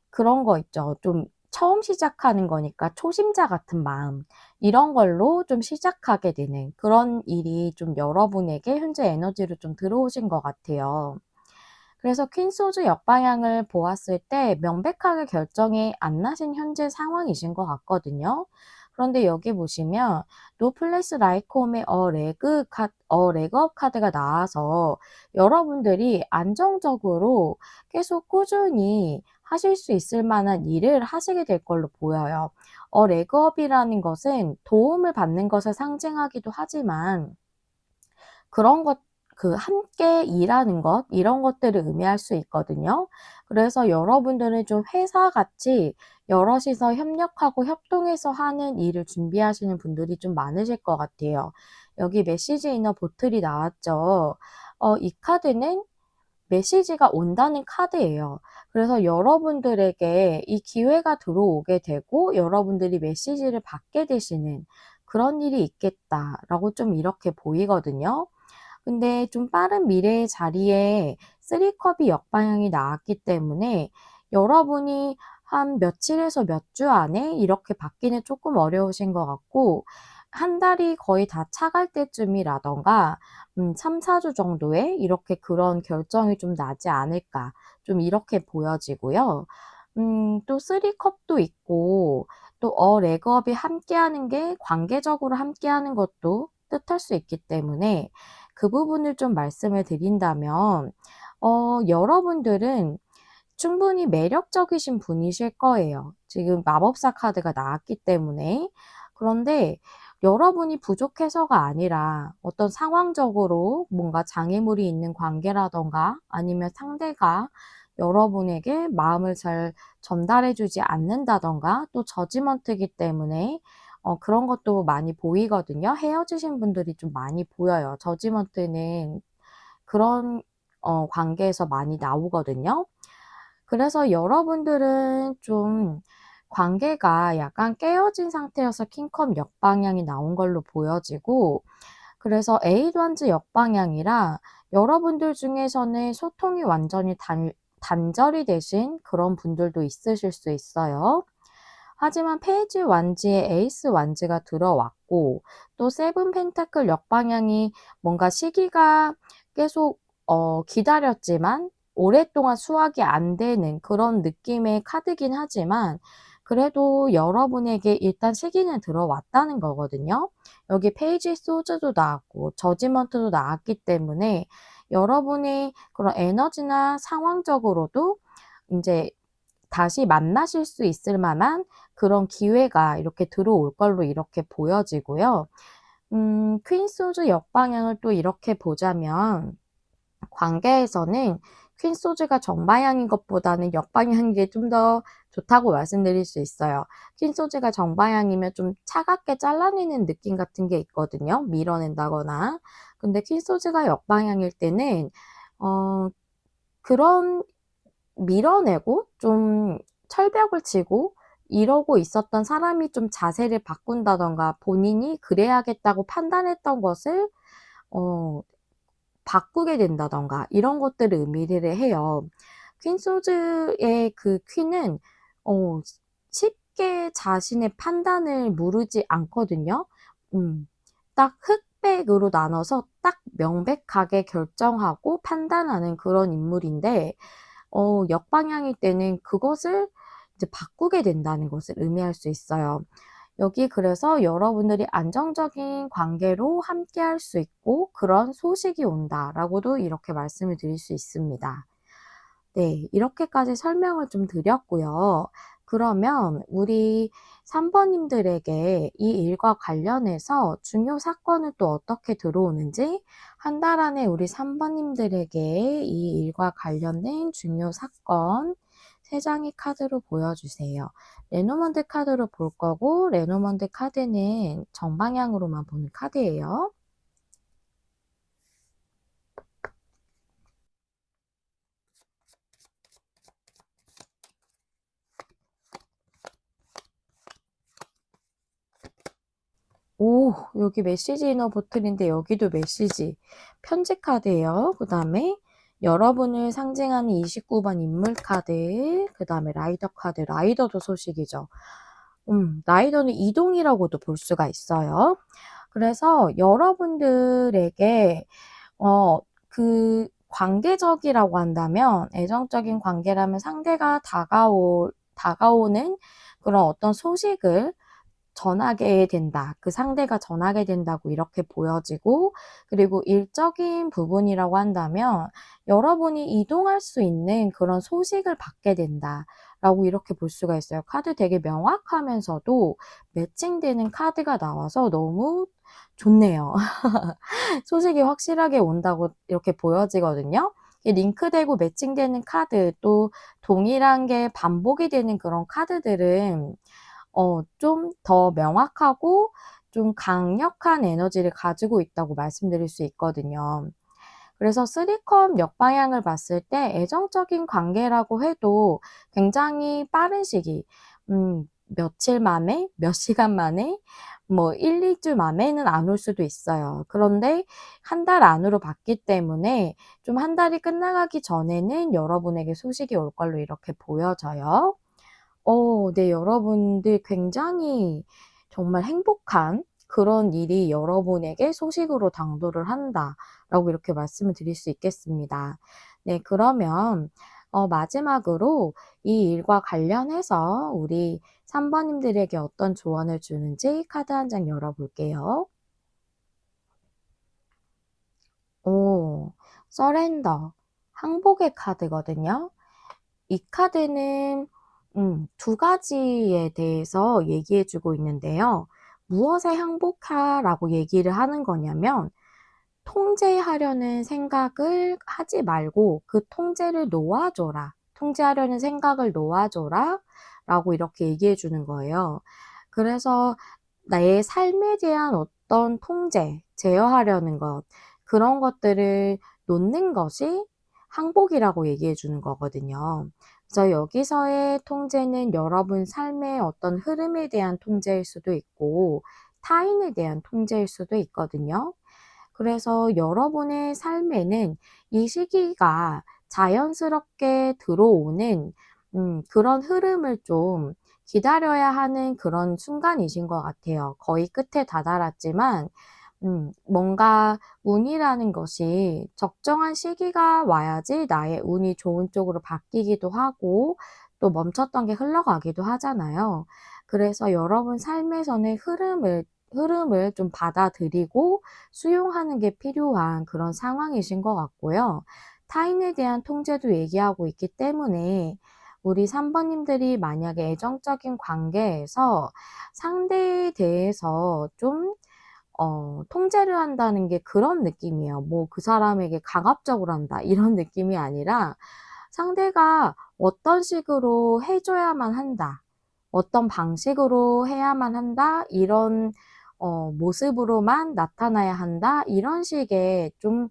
그런 거 있죠. 좀 처음 시작하는 거니까 초심자 같은 마음 이런 걸로 좀 시작하게 되는 그런 일이 좀 여러분에게 현재 에너지로 좀 들어오신 것 같아요. 그래서 퀸 소주 역방향을 보았을 때 명백하게 결정이 안 나신 현재 상황이신 것 같거든요. 그런데 여기 보시면 노 플레이스 라이크 홈의 레그업 카드가 나와서 여러분들이 안정적으로 계속 꾸준히 하실 수 있을 만한 일을 하시게 될 걸로 보여요. 레그업이라는 것은 도움을 받는 것을 상징하기도 하지만 그런 것 그 함께 일하는 것, 이런 것들을 의미할 수 있거든요. 그래서 여러분들은 좀 회사같이 여럿이서 협력하고 협동해서 하는 일을 준비하시는 분들이 좀 많으실 것 같아요. 여기 메시지 이너 보틀이 나왔죠. 이 카드는 메시지가 온다는 카드예요. 그래서 여러분들에게 이 기회가 들어오게 되고 여러분들이 메시지를 받게 되시는 그런 일이 있겠다라고 좀 이렇게 보이거든요. 근데 좀 빠른 미래의 자리에 3컵이 역방향이 나왔기 때문에 여러분이 한 며칠에서 몇 주 안에 이렇게 받기는 조금 어려우신 것 같고, 한 달이 거의 다 차갈 때쯤이라던가 3, 4주 정도에 이렇게 그런 결정이 좀 나지 않을까, 좀 이렇게 보여지고요. 또 3컵도 있고, 또 레그업이 함께하는 게 관계적으로 함께하는 것도 뜻할 수 있기 때문에 그 부분을 좀 말씀을 드린다면, 여러분들은 충분히 매력적이신 분이실 거예요. 지금 마법사 카드가 나왔기 때문에. 그런데 여러분이 부족해서가 아니라 어떤 상황적으로 뭔가 장애물이 있는 관계라던가 아니면 상대가 여러분에게 마음을 잘 전달해 주지 않는다던가 또 저지먼트이기 때문에 그런 것도 많이 보이거든요. 헤어지신 분들이 좀 많이 보여요. 저지먼트는 그런 관계에서 많이 나오거든요. 그래서 여러분들은 좀 관계가 약간 깨어진 상태여서 킹컵 역방향이 나온 걸로 보여지고, 그래서 에잇 완즈 역방향이라 여러분들 중에서는 소통이 완전히 단절이 되신 그런 분들도 있으실 수 있어요. 하지만 페이지 완즈에 에이스 완즈가 들어왔고, 또 세븐 펜타클 역방향이 뭔가 시기가 계속 기다렸지만 오랫동안 수확이 안 되는 그런 느낌의 카드긴 하지만, 그래도 여러분에게 일단 시기는 들어왔다는 거거든요. 여기 페이지 소즈도 나왔고 저지먼트도 나왔기 때문에 여러분의 그런 에너지나 상황적으로도 이제 다시 만나실 수 있을 만한 그런 기회가 이렇게 들어올 걸로 이렇게 보여지고요. 퀸 소주 역방향을 또 이렇게 보자면, 관계에서는 퀸 소주가 정방향인 것보다는 역방향인 게 좀 더 좋다고 말씀드릴 수 있어요. 퀸 소주가 정방향이면 좀 차갑게 잘라내는 느낌 같은 게 있거든요. 밀어낸다거나. 근데 퀸 소주가 역방향일 때는 그런 밀어내고 좀 철벽을 치고 이러고 있었던 사람이 좀 자세를 바꾼다던가 본인이 그래야겠다고 판단했던 것을 어 바꾸게 된다던가 이런 것들을 의미를 해요. 퀸 소즈의 그 퀸은 어 쉽게 자신의 판단을 무르지 않거든요. 딱 흑백으로 나눠서 딱 명백하게 결정하고 판단하는 그런 인물인데, 역방향일 때는 그것을 이제 바꾸게 된다는 것을 의미할 수 있어요. 여기 그래서 여러분들이 안정적인 관계로 함께할 수 있고 그런 소식이 온다라고도 이렇게 말씀을 드릴 수 있습니다. 네, 이렇게까지 설명을 좀 드렸고요. 그러면 우리 3번님들에게 이 일과 관련해서 중요 사건은 또 어떻게 들어오는지, 한 달 안에 우리 3번님들에게 이 일과 관련된 중요 사건 3장의 카드로 보여주세요. 레노먼드 카드로 볼 거고, 레노먼드 카드는 정방향으로만 보는 카드예요. 오, 여기 메시지 이너 보틀인데 여기도 메시지. 편지 카드예요. 그 다음에 여러분을 상징하는 29번 인물 카드. 그 다음에 라이더 카드. 라이더도 소식이죠. 라이더는 이동이라고도 볼 수가 있어요. 그래서 여러분들에게 그 관계적이라고 한다면, 애정적인 관계라면 상대가 다가오는 그런 어떤 소식을 전하게 된다. 그 상대가 전하게 된다고 이렇게 보여지고, 그리고 일적인 부분이라고 한다면 여러분이 이동할 수 있는 그런 소식을 받게 된다 라고 이렇게 볼 수가 있어요. 카드 되게 명확하면서도 매칭되는 카드가 나와서 너무 좋네요. 소식이 확실하게 온다고 이렇게 보여지거든요. 링크되고 매칭되는 카드, 또 동일한 게 반복이 되는 그런 카드들은 좀 더 명확하고 좀 강력한 에너지를 가지고 있다고 말씀드릴 수 있거든요. 그래서 3컵 역방향을 봤을 때 애정적인 관계라고 해도 굉장히 빠른 시기, 며칠 만에, 몇 시간 만에, 뭐 1-2주 만에는 안 올 수도 있어요. 그런데 한 달 안으로 봤기 때문에 좀 한 달이 끝나가기 전에는 여러분에게 소식이 올 걸로 이렇게 보여져요. 네. 여러분들 굉장히 정말 행복한 그런 일이 여러분에게 소식으로 당도를 한다라고 이렇게 말씀을 드릴 수 있겠습니다. 네. 그러면 마지막으로 이 일과 관련해서 우리 3 번님들에게 어떤 조언을 주는지 카드 한 장 열어 볼게요. 오. 서렌더. 항복의 카드거든요. 이 카드는 두 가지에 대해서 얘기해 주고 있는데요. 무엇에 항복하라고 얘기를 하는 거냐면 통제하려는 생각을 하지 말고 그 통제를 놓아줘라. 통제하려는 생각을 놓아줘라. 라고 이렇게 얘기해 주는 거예요. 그래서 나의 삶에 대한 어떤 통제, 제어하려는 것, 그런 것들을 놓는 것이 항복이라고 얘기해 주는 거거든요. 그래서 여기서의 통제는 여러분 삶의 어떤 흐름에 대한 통제일 수도 있고, 타인에 대한 통제일 수도 있거든요. 그래서 여러분의 삶에는 이 시기가 자연스럽게 들어오는 그런 흐름을 좀 기다려야 하는 그런 순간이신 것 같아요. 거의 끝에 다다랐지만 뭔가 운이라는 것이 적정한 시기가 와야지 나의 운이 좋은 쪽으로 바뀌기도 하고 또 멈췄던 게 흘러가기도 하잖아요. 그래서 여러분 삶에서는 흐름을 좀 받아들이고 수용하는 게 필요한 그런 상황이신 것 같고요. 타인에 대한 통제도 얘기하고 있기 때문에 우리 3 번님들이 만약에 애정적인 관계에서 상대에 대해서 좀 통제를 한다는 게 그런 느낌이에요. 뭐 '그 사람에게 강압적으로 한다.' 이런 느낌이 아니라 '상대가 어떤 식으로 해 줘야만 한다. 어떤 방식으로 해야만 한다.' 이런 모습으로만 나타나야 한다. 이런 식의 좀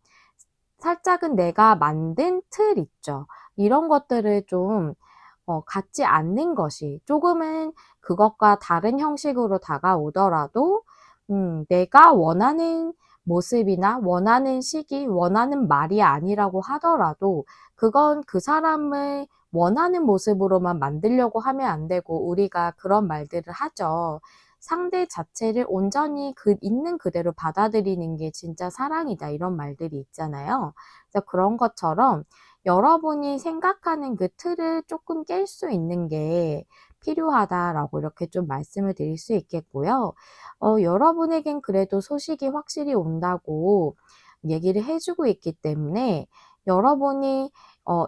살짝은 내가 만든 틀 있죠. 이런 것들을 좀 갖지 않는 것이 조금은 그것과 다른 형식으로 다가오더라도 내가 원하는 모습이나 원하는 시기, 원하는 말이 아니라고 하더라도 그건 그 사람을 원하는 모습으로만 만들려고 하면 안 되고 우리가 그런 말들을 하죠. 상대 자체를 온전히 있는 그대로 받아들이는 게 진짜 사랑이다. 이런 말들이 있잖아요. 그래서 그런 것처럼 여러분이 생각하는 그 틀을 조금 깰 수 있는 게 필요하다라고 이렇게 좀 말씀을 드릴 수 있겠고요. 여러분에겐 그래도 소식이 확실히 온다고 얘기를 해 주고 있기 때문에 여러분이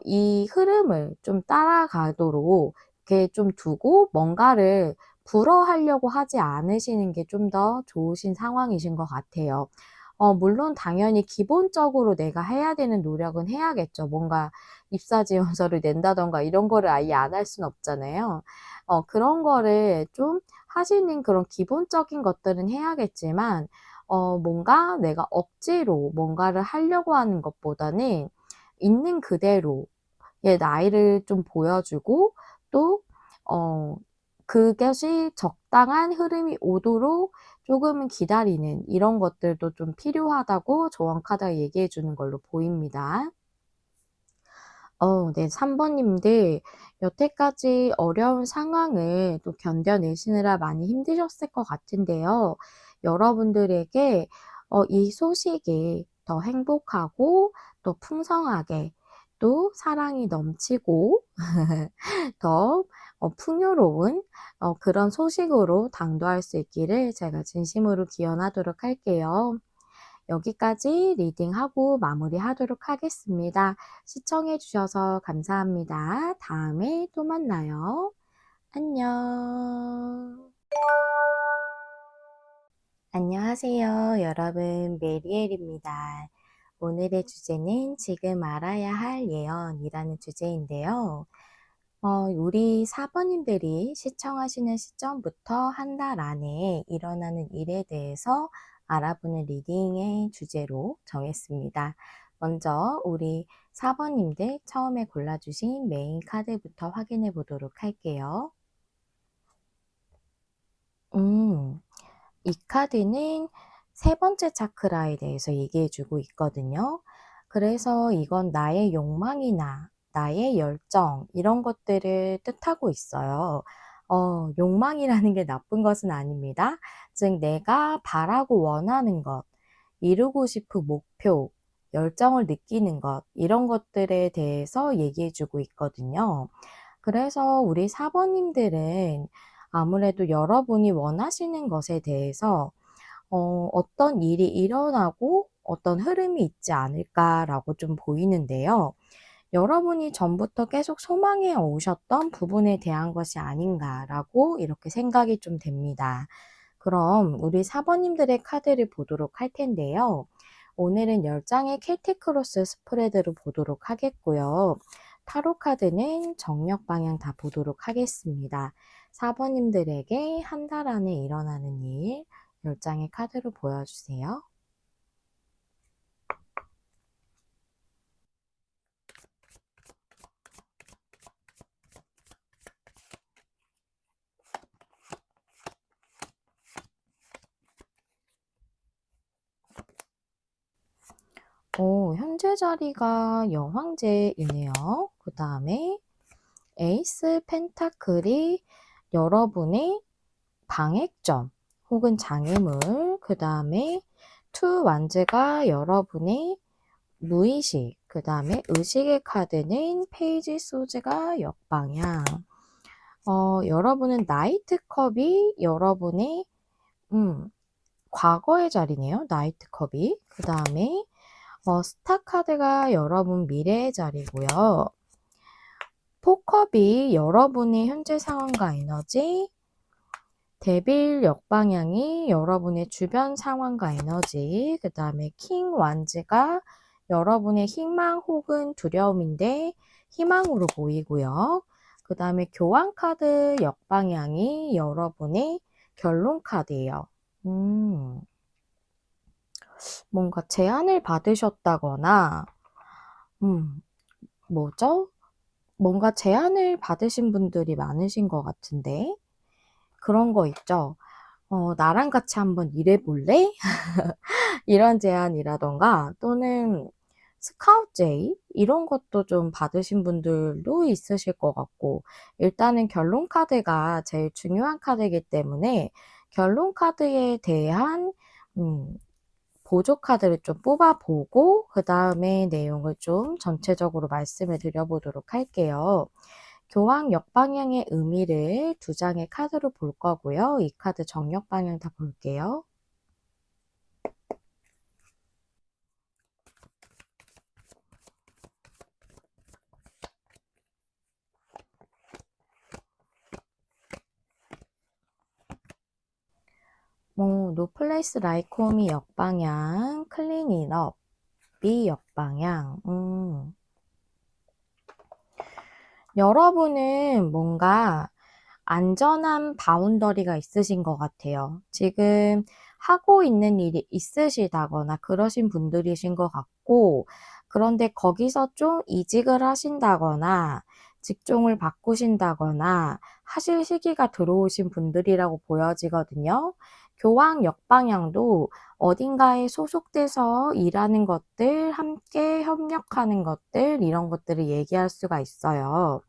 이 흐름을 좀 따라가도록 이렇게 좀 두고 뭔가를 불허하려고 하지 않으시는 게 좀 더 좋으신 상황이신 것 같아요. 물론 당연히 기본적으로 내가 해야 되는 노력은 해야겠죠. 뭔가 입사 지원서를 낸다든가 이런 거를 아예 안 할 수는 없잖아요. 그런 거를 좀 하시는 그런 기본적인 것들은 해야겠지만 뭔가 내가 억지로 뭔가를 하려고 하는 것보다는 있는 그대로의 나이를 좀 보여주고 또 어 그것이 적당한 흐름이 오도록 조금은 기다리는 이런 것들도 좀 필요하다고 조언 카드가 얘기해 주는 걸로 보입니다. 네. 3 번님들 여태까지 어려운 상황을 또 견뎌내시느라 많이 힘드셨을 것 같은데요. 여러분들에게 이 소식이 더 행복하고 또 풍성하게 또 사랑이 넘치고 더 풍요로운 그런 소식으로 당도할 수 있기를 제가 진심으로 기원하도록 할게요. 여기까지 리딩하고 마무리하도록 하겠습니다. 시청해 주셔서 감사합니다. 다음에 또 만나요. 안녕. 안녕하세요. 여러분, 메리엘입니다. 오늘의 주제는 지금 알아야 할 예언이라는 주제인데요. 우리 사번님들이 시청하시는 시점부터 한 달 안에 일어나는 일에 대해서 알아보는 리딩의 주제로 정했습니다. 먼저 우리 사번님들 처음에 골라주신 메인 카드부터 확인해 보도록 할게요. 이 카드는 세 번째 차크라에 대해서 얘기해주고 있거든요. 그래서 이건 나의 욕망이나 나의 열정 이런 것들을 뜻하고 있어요. 욕망이라는 게 나쁜 것은 아닙니다. 즉 내가 바라고 원하는 것, 이루고 싶은 목표, 열정을 느끼는 것 이런 것들에 대해서 얘기해주고 있거든요. 그래서 우리 사번님들은 아무래도 여러분이 원하시는 것에 대해서 어떤 일이 일어나고 어떤 흐름이 있지 않을까라고 좀 보이는데요. 여러분이 전부터 계속 소망해 오셨던 부분에 대한 것이 아닌가라고 이렇게 생각이 좀 됩니다. 그럼 우리 사번님들의 카드를 보도록 할 텐데요. 오늘은 10장의 켈틱크로스 스프레드로 보도록 하겠고요. 타로 카드는 정력 방향 다 보도록 하겠습니다. 사번님들에게 한 달 안에 일어나는 일 10장의 카드로 보여주세요. 현재 자리가 여황제이네요. 그 다음에 에이스 펜타클이 여러분의 방해점 혹은 장애물, 그 다음에 투 완즈가 여러분의 무의식, 그 다음에 의식의 카드는 페이지 소즈가 역방향. 여러분은 나이트 컵이 여러분의 과거의 자리네요. 나이트 컵이. 그 다음에 스타 카드가 여러분 미래의 자리고요. 포컵이 여러분의 현재 상황과 에너지, 데빌 역방향이 여러분의 주변 상황과 에너지, 그 다음에 킹 완즈가 여러분의 희망 혹은 두려움인데 희망으로 보이고요. 그 다음에 교환 카드 역방향이 여러분의 결론 카드예요. 뭔가 제안을 받으셨다거나, 뭐죠? 뭔가 제안을 받으신 분들이 많으신 것 같은데, 그런 거 있죠? 나랑 같이 한번 일해볼래? 이런 제안이라던가, 또는 스카우트제이? 이런 것도 좀 받으신 분들도 있으실 것 같고, 일단은 결론 카드가 제일 중요한 카드이기 때문에, 결론 카드에 대한, 보조 카드를 좀 뽑아보고 그 다음에 내용을 좀 전체적으로 말씀을 드려보도록 할게요. 교황 역방향의 의미를 두 장의 카드로 볼 거고요. 이 카드 정역 방향 다 볼게요. 노플레이스 라이코미 역방향, 클린 인업, B 역방향. 여러분은 뭔가 안전한 바운더리가 있으신 것 같아요. 지금 하고 있는 일이 있으시다거나 그러신 분들이신 것 같고, 그런데 거기서 좀 이직을 하신다거나 직종을 바꾸신다거나 하실 시기가 들어오신 분들이라고 보여지거든요. 교황 역방향도 어딘가에 소속돼서 일하는 것들, 함께 협력하는 것들, 이런 것들을 얘기할 수가 있어요.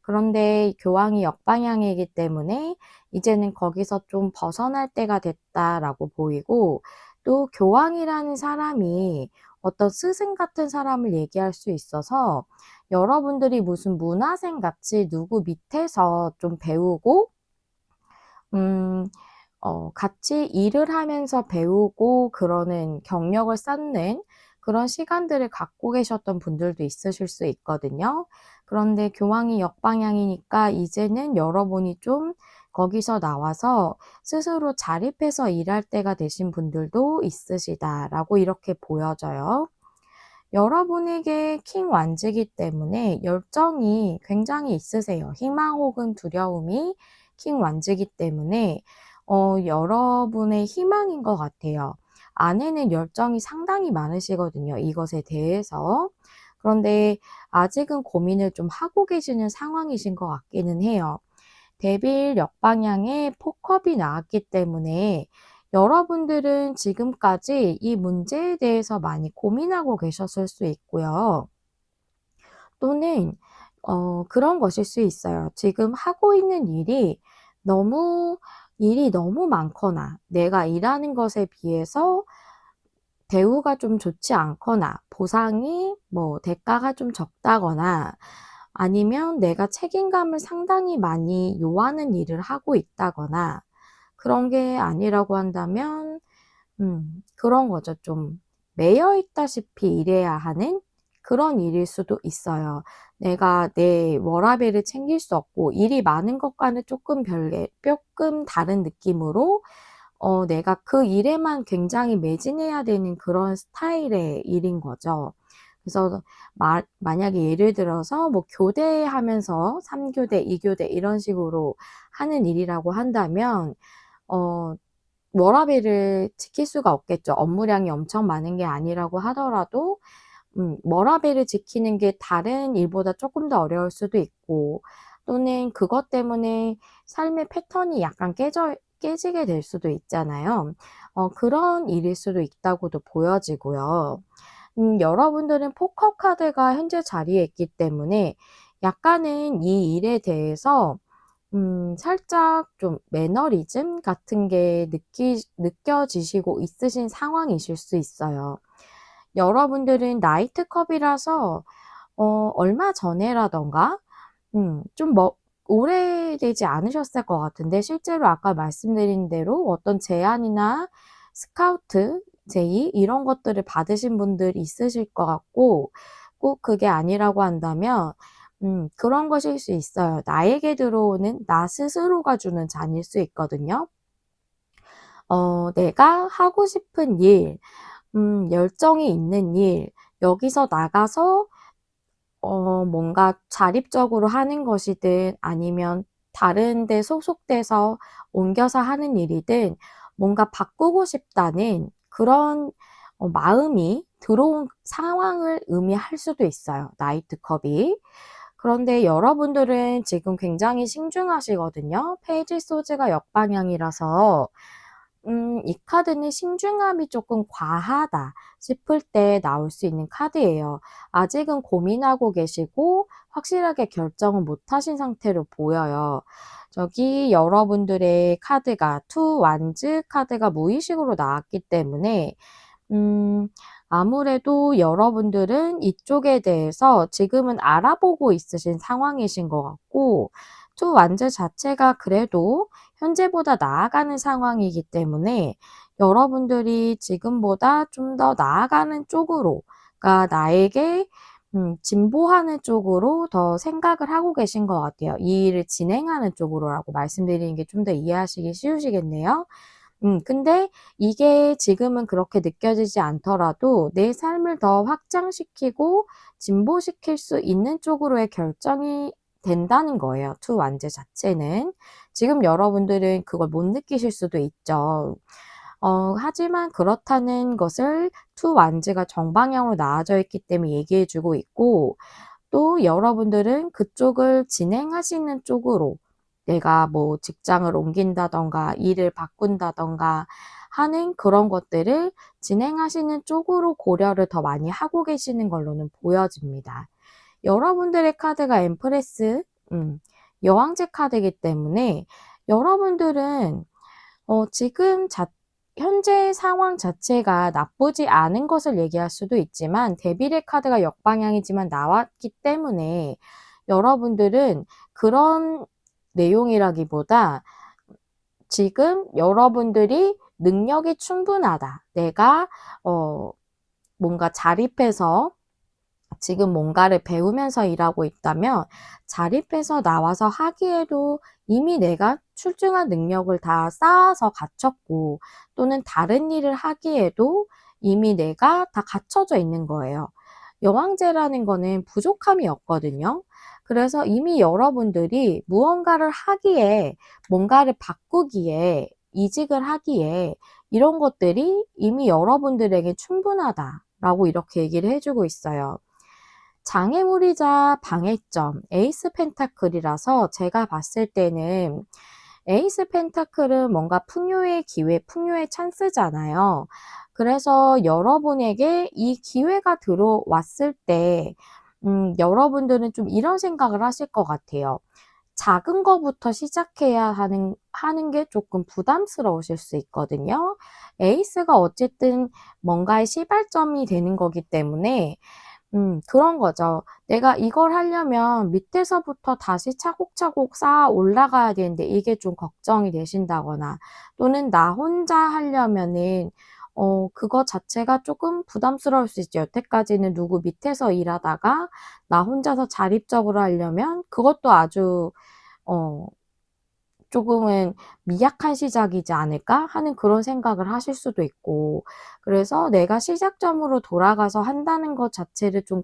그런데 교황이 역방향이기 때문에 이제는 거기서 좀 벗어날 때가 됐다라고 보이고, 또 교황이라는 사람이 어떤 스승 같은 사람을 얘기할 수 있어서 여러분들이 무슨 문화생 같이 누구 밑에서 좀 배우고 같이 일을 하면서 배우고 그러는 경력을 쌓는 그런 시간들을 갖고 계셨던 분들도 있으실 수 있거든요. 그런데 교황이 역방향이니까 이제는 여러분이 좀 거기서 나와서 스스로 자립해서 일할 때가 되신 분들도 있으시다라고 이렇게 보여져요. 여러분에게 킹 완즈이기 때문에 열정이 굉장히 있으세요. 희망 혹은 두려움이 킹 완즈이기 때문에 여러분의 희망인 것 같아요. 안에는 열정이 상당히 많으시거든요, 이것에 대해서. 그런데 아직은 고민을 좀 하고 계시는 상황이신 것 같기는 해요. 데빌 역방향의 폭컵이 나왔기 때문에 여러분들은 지금까지 이 문제에 대해서 많이 고민하고 계셨을 수 있고요. 또는 그런 것일 수 있어요. 지금 하고 있는 일이 너무 많거나 내가 일하는 것에 비해서 대우가 좀 좋지 않거나 보상이 대가가 좀 적다거나 아니면 내가 책임감을 상당히 많이 요하는 일을 하고 있다거나 그런 게 아니라고 한다면 그런 거죠. 좀 매여 있다시피 일해야 하는 그런 일일 수도 있어요. 내가 내 워라밸을 챙길 수 없고 일이 많은 것과는 조금 다른 느낌으로 내가 그 일에만 굉장히 매진해야 되는 그런 스타일의 일인 거죠. 그래서 만약에 예를 들어서 교대하면서 3 교대, 2 교대 이런 식으로 하는 일이라고 한다면 어 워라밸을 지킬 수가 없겠죠. 업무량이 엄청 많은 게 아니라고 하더라도 워라밸을 지키는 게 다른 일보다 조금 더 어려울 수도 있고 또는 그것 때문에 삶의 패턴이 약간 깨지게 될 수도 있잖아요. 그런 일일 수도 있다고도 보여지고요. 여러분들은 포커 카드가 현재 자리에 있기 때문에 약간은 이 일에 대해서 살짝 좀 매너리즘 같은 게 느껴지시고 있으신 상황이실 수 있어요. 여러분들은 나이트 컵이라서 얼마 전에라던가 좀 오래되지 않으셨을 것 같은데 실제로 아까 말씀드린 대로 어떤 제안이나 스카우트, 제의 이런 것들을 받으신 분들이 있으실 것 같고 꼭 그게 아니라고 한다면 그런 것일 수 있어요. 나에게 들어오는 나 스스로가 주는 잔일 수 있거든요. 내가 하고 싶은 일, 열정이 있는 일, 여기서 나가서 뭔가 자립적으로 하는 것이든 아니면 다른 데 소속돼서 옮겨서 하는 일이든 뭔가 바꾸고 싶다는 그런 마음이 들어온 상황을 의미할 수도 있어요, 나이트 컵이. 그런데 여러분들은 지금 굉장히 신중하시거든요. 페이지 소지가 역방향이라서 이 카드는 신중함이 조금 과하다 싶을 때 나올 수 있는 카드예요. 아직은 고민하고 계시고 확실하게 결정을 못 하신 상태로 보여요. 저기 여러분들의 카드가 투 완즈 카드가 무의식으로 나왔기 때문에 음 아무래도 여러분들은 이쪽에 대해서 지금은 알아보고 있으신 상황이신 것 같고 투 완즈 자체가 그래도 현재보다 나아가는 상황이기 때문에 여러분들이 지금보다 좀 더 나아가는 쪽으로 그러니까 나에게 진보하는 쪽으로 더 생각을 하고 계신 것 같아요. 이 일을 진행하는 쪽으로라고 말씀드리는 게 좀 더 이해하시기 쉬우시겠네요. 근데 이게 지금은 그렇게 느껴지지 않더라도 내 삶을 더 확장시키고 진보시킬 수 있는 쪽으로의 결정이 된다는 거예요, 투 완즈 자체는. 지금 여러분들은 그걸 못 느끼실 수도 있죠. 하지만 그렇다는 것을 투 완즈가 정방향으로 나아져 있기 때문에 얘기해 주고 있고 또 여러분들은 그쪽을 진행하시는 쪽으로 내가 직장을 옮긴다든가 일을 바꾼다든가 하는 그런 것들을 진행하시는 쪽으로 고려를 더 많이 하고 계시는 걸로는 보여집니다. 여러분들의 카드가 엠프레스, 여왕제 카드이기 때문에 여러분들은 지금 현재 상황 자체가 나쁘지 않은 것을 얘기할 수도 있지만 데빌의 카드가 역방향이지만 나왔기 때문에 여러분들은 그런 내용이라기보다 지금 여러분들이 능력이 충분하다. 내가 뭔가 자립해서 지금 뭔가를 배우면서 일하고 있다면 자립해서 나와서 하기에도 이미 내가 출중한 능력을 다 쌓아서 갖췄고, 또는 다른 일을 하기에도 이미 내가 다 갖춰져 있는 거예요. 여왕제라는 거는 부족함이 없거든요. 그래서 이미 여러분들이 무언가를 하기에, 뭔가를 바꾸기에, 이직을 하기에 이런 것들이 이미 여러분들에게 충분하다라고 이렇게 얘기를 해주고 있어요. 장애물이자 방해점, 에이스 펜타클이라서 제가 봤을 때는 에이스 펜타클은 뭔가 풍요의 기회, 풍요의 찬스잖아요. 그래서 여러분에게 이 기회가 들어왔을 때 여러분들은 좀 이런 생각을 하실 것 같아요. 작은 거부터 시작해야 하는 게 조금 부담스러우실 수 있거든요. 에이스가 어쨌든 뭔가의 시발점이 되는 거기 때문에 그런 거죠. 내가 이걸 하려면 밑에서부터 다시 차곡차곡 쌓아 올라가야 되는데 이게 좀 걱정이 되신다거나, 또는 나 혼자 하려면은 그거 자체가 조금 부담스러울 수 있죠. 여태까지는 누구 밑에서 일하다가 나 혼자서 자립적으로 하려면 그것도 아주 어 조금은 미약한 시작이지 않을까 하는 그런 생각을 하실 수도 있고, 그래서 내가 시작점으로 돌아가서 한다는 것 자체를 좀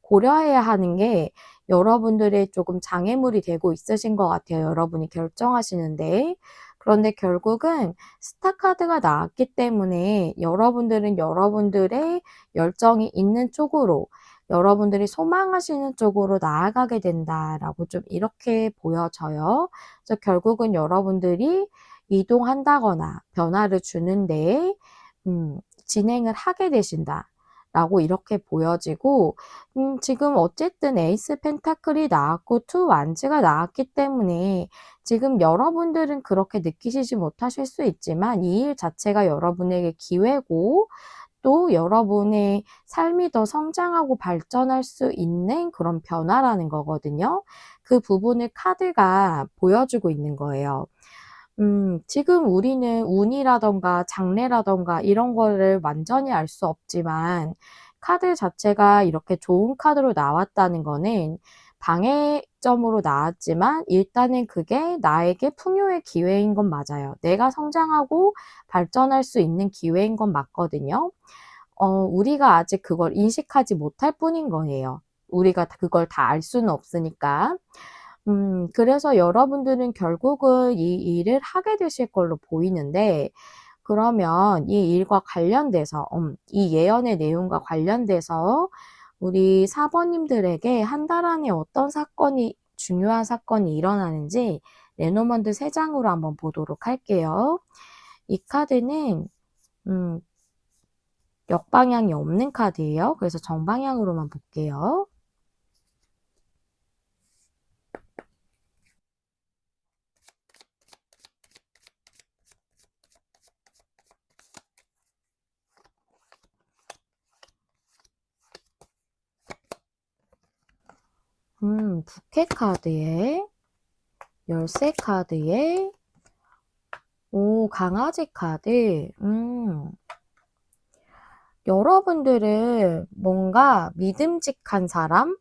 고려해야 하는 게 여러분들의 조금 장애물이 되고 있으신 것 같아요. 여러분이 결정하시는데. 그런데 결국은 스타카드가 나왔기 때문에 여러분들은 여러분들의 열정이 있는 쪽으로, 여러분들이 소망하시는 쪽으로 나아가게 된다라고 좀 이렇게 보여져요. 그래서 결국은 여러분들이 이동한다거나 변화를 주는데 진행을 하게 되신다라고 이렇게 보여지고, 지금 어쨌든 에이스 펜타클이 나왔고 투 완즈가 나왔기 때문에 지금 여러분들은 그렇게 느끼시지 못하실 수 있지만 이 일 자체가 여러분에게 기회고, 또 여러분의 삶이 더 성장하고 발전할 수 있는 그런 변화라는 거거든요. 그 부분을 카드가 보여주고 있는 거예요. 지금 우리는 운이라던가 장래라던가 이런 거를 완전히 알 수 없지만, 카드 자체가 이렇게 좋은 카드로 나왔다는 거는 방해점으로 나왔지만 일단은 그게 나에게 풍요의 기회인 건 맞아요. 내가 성장하고 발전할 수 있는 기회인 건 맞거든요. 우리가 아직 그걸 인식하지 못할 뿐인 거예요. 우리가 그걸 다 알 수는 없으니까. 그래서 여러분들은 결국은 이 일을 하게 되실 걸로 보이는데, 그러면 이 일과 관련돼서, 이 예언의 내용과 관련돼서 우리 사번님들에게 한 달 안에 어떤 사건이, 중요한 사건이 일어나는지 레노먼드 3장으로 한번 보도록 할게요. 이 카드는 역방향이 없는 카드예요. 그래서 정방향으로만 볼게요. 부캐 카드에, 열쇠 카드에, 강아지 카드. 여러분들은 뭔가 믿음직한 사람,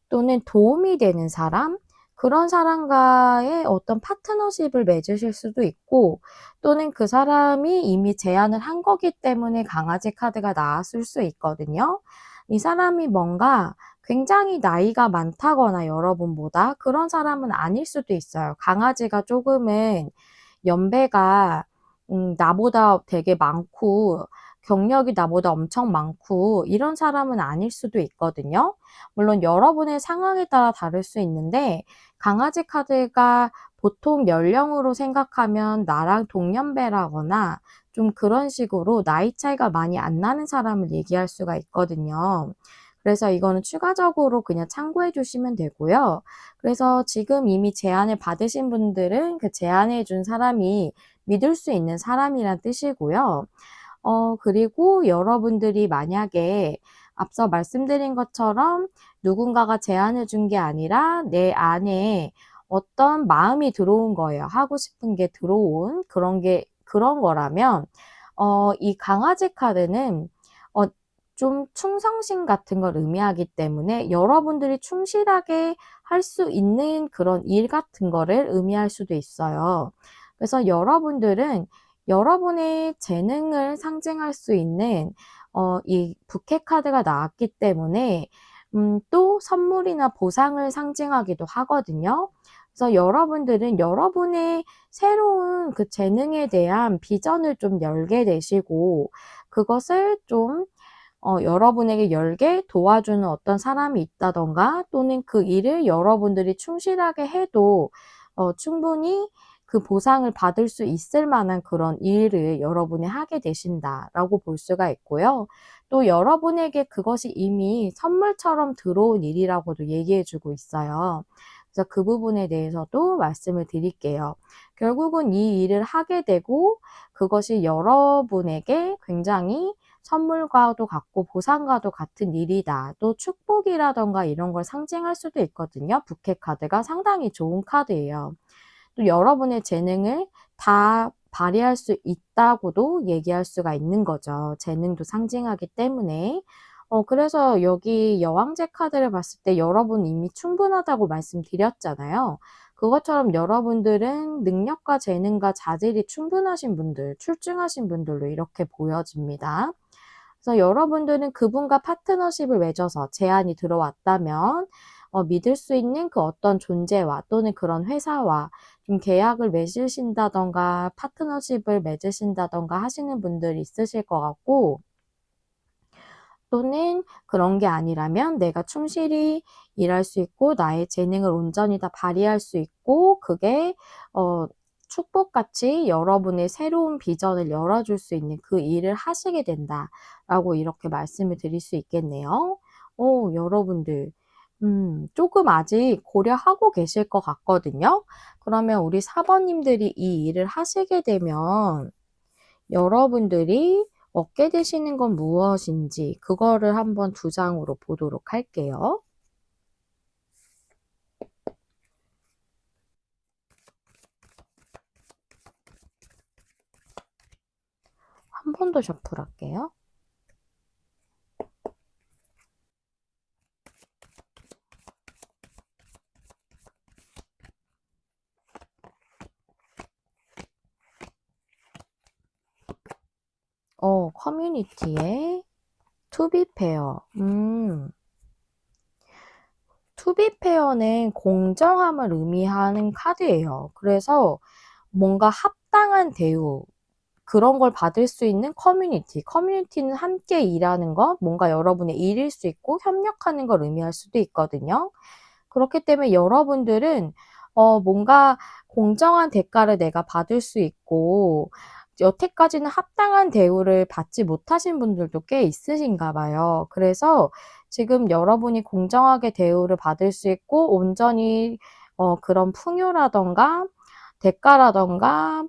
또는 도움이 되는 사람, 그런 사람과의 어떤 파트너십을 맺으실 수도 있고, 또는 그 사람이 이미 제안을 한 거기 때문에 강아지 카드가 나왔을 수 있거든요. 이 사람이 뭔가 굉장히 나이가 많다거나 여러분보다 그런 사람은 아닐 수도 있어요. 강아지가 조금은 연배가 나보다 되게 많고 경력이 나보다 엄청 많고 이런 사람은 아닐 수도 있거든요. 물론 여러분의 상황에 따라 다를 수 있는데, 강아지 카드가 보통 연령으로 생각하면 나랑 동년배라거나 좀 그런 식으로 나이 차이가 많이 안 나는 사람을 얘기할 수가 있거든요. 그래서 이거는 추가적으로 그냥 참고해 주시면 되고요. 그래서 지금 이미 제안을 받으신 분들은 그 제안해 준 사람이 믿을 수 있는 사람이란 뜻이고요. 그리고 여러분들이 만약에 앞서 말씀드린 것처럼 누군가가 제안해 준 게 아니라 내 안에 어떤 마음이 들어온 거예요. 하고 싶은 게 들어온 그런 거라면, 이 강아지 카드는, 어, 좀 충성심 같은 걸 의미하기 때문에 여러분들이 충실하게 할 수 있는 그런 일 같은 거를 의미할 수도 있어요. 그래서 여러분들은 여러분의 재능을 상징할 수 있는 이 부캐 카드가 나왔기 때문에 또 선물이나 보상을 상징하기도 하거든요. 그래서 여러분들은 여러분의 새로운 그 재능에 대한 비전을 좀 열게 되시고 그것을 좀 여러분에게 열게 도와주는 어떤 사람이 있다던가 또는 그 일을 여러분들이 충실하게 해도 충분히 그 보상을 받을 수 있을 만한 그런 일을 여러분이 하게 되신다라고 볼 수가 있고요. 또 여러분에게 그것이 이미 선물처럼 들어온 일이라고도 얘기해 주고 있어요. 그래서 그 부분에 대해서도 말씀을 드릴게요. 결국은 이 일을 하게 되고 그것이 여러분에게 굉장히 선물과도 같고 보상과도 같은 일이다. 또 축복이라던가 이런 걸 상징할 수도 있거든요. 부캐 카드가 상당히 좋은 카드예요. 또 여러분의 재능을 다 발휘할 수 있다고도 얘기할 수가 있는 거죠. 재능도 상징하기 때문에. 그래서 여기 여왕제 카드를 봤을 때 여러분 이미 충분하다고 말씀드렸잖아요. 그것처럼 여러분들은 능력과 재능과 자질이 충분하신 분들, 출중하신 분들로 이렇게 보여집니다. 그래서 여러분들은 그분과 파트너십을 맺어서 제안이 들어왔다면 믿을 수 있는 그 어떤 존재와 또는 그런 회사와 좀 계약을 맺으신다던가 파트너십을 맺으신다던가 하시는 분들이 있으실 것 같고 또는 그런 게 아니라면 내가 충실히 일할 수 있고 나의 재능을 온전히 다 발휘할 수 있고 그게 축복같이 여러분의 새로운 비전을 열어줄 수 있는 그 일을 하시게 된다라고 이렇게 말씀을 드릴 수 있겠네요. 여러분들 조금 아직 고려하고 계실 것 같거든요. 그러면 우리 사번님들이 이 일을 하시게 되면 여러분들이 얻게 되시는 건 무엇인지 그거를 한번 두 장으로 보도록 할게요. 한 번 더 셔플할게요. 커뮤니티에 투비 페어. 투비 페어는 공정함을 의미하는 카드예요. 그래서 뭔가 합당한 대우, 그런 걸 받을 수 있는 커뮤니티는 함께 일하는 것, 뭔가 여러분의 일일 수 있고 협력하는 걸 의미할 수도 있거든요. 그렇기 때문에 여러분들은 뭔가 공정한 대가를 내가 받을 수 있고 여태까지는 합당한 대우를 받지 못하신 분들도 꽤 있으신가 봐요. 그래서 지금 여러분이 공정하게 대우를 받을 수 있고 온전히 그런 풍요라던가 대가라던가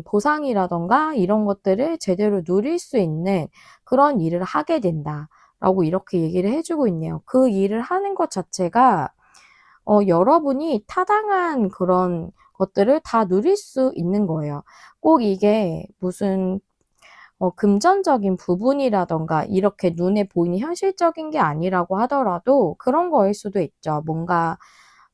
보상이라던가 이런 것들을 제대로 누릴 수 있는 그런 일을 하게 된다라고 이렇게 얘기를 해주고 있네요. 그 일을 하는 것 자체가 여러분이 타당한 그런 것들을 다 누릴 수 있는 거예요. 꼭 이게 무슨 금전적인 부분이라던가 이렇게 눈에 보이는 현실적인 게 아니라고 하더라도 그런 거일 수도 있죠. 뭔가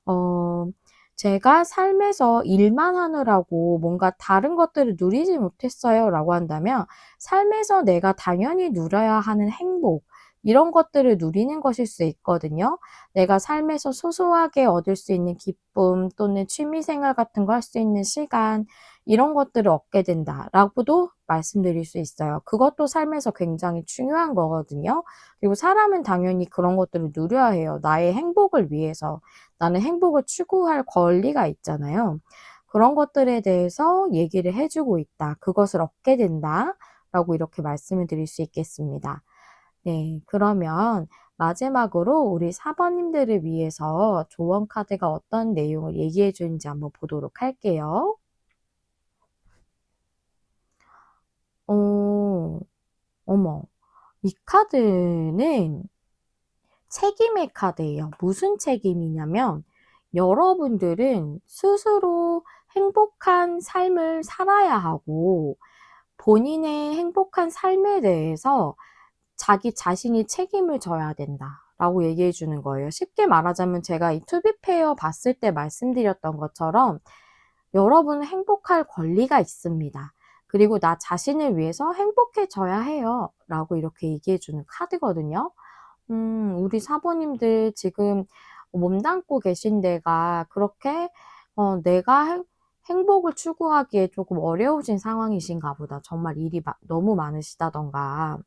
어 제가 삶에서 일만 하느라고 뭔가 다른 것들을 누리지 못했어요 라고 한다면 삶에서 내가 당연히 누려야 하는 행복 이런 것들을 누리는 것일 수 있거든요. 내가 삶에서 소소하게 얻을 수 있는 기쁨 또는 취미생활 같은 거 할 수 있는 시간 이런 것들을 얻게 된다라고도 말씀드릴 수 있어요. 그것도 삶에서 굉장히 중요한 거거든요. 그리고 사람은 당연히 그런 것들을 누려야 해요. 나의 행복을 위해서. 나는 행복을 추구할 권리가 있잖아요. 그런 것들에 대해서 얘기를 해주고 있다. 그것을 얻게 된다. 라고 이렇게 말씀을 드릴 수 있겠습니다. 네, 그러면 마지막으로 우리 사번님들을 위해서 조언 카드가 어떤 내용을 얘기해 주는지 한번 보도록 할게요. 어머, 이 카드는 책임의 카드예요. 무슨 책임이냐면 여러분들은 스스로 행복한 삶을 살아야 하고 본인의 행복한 삶에 대해서 자기 자신이 책임을 져야 된다라고 얘기해 주는 거예요. 쉽게 말하자면 제가 이 투비페어 봤을 때 말씀드렸던 것처럼 여러분은 행복할 권리가 있습니다. 그리고 나 자신을 위해서 행복해져야 해요. 라고 이렇게 얘기해 주는 카드거든요. 우리 사부님들 지금 몸담고 계신 데가 그렇게 내가 행복을 추구하기에 조금 어려우신 상황이신가 보다. 정말 일이 너무 많으시다던가.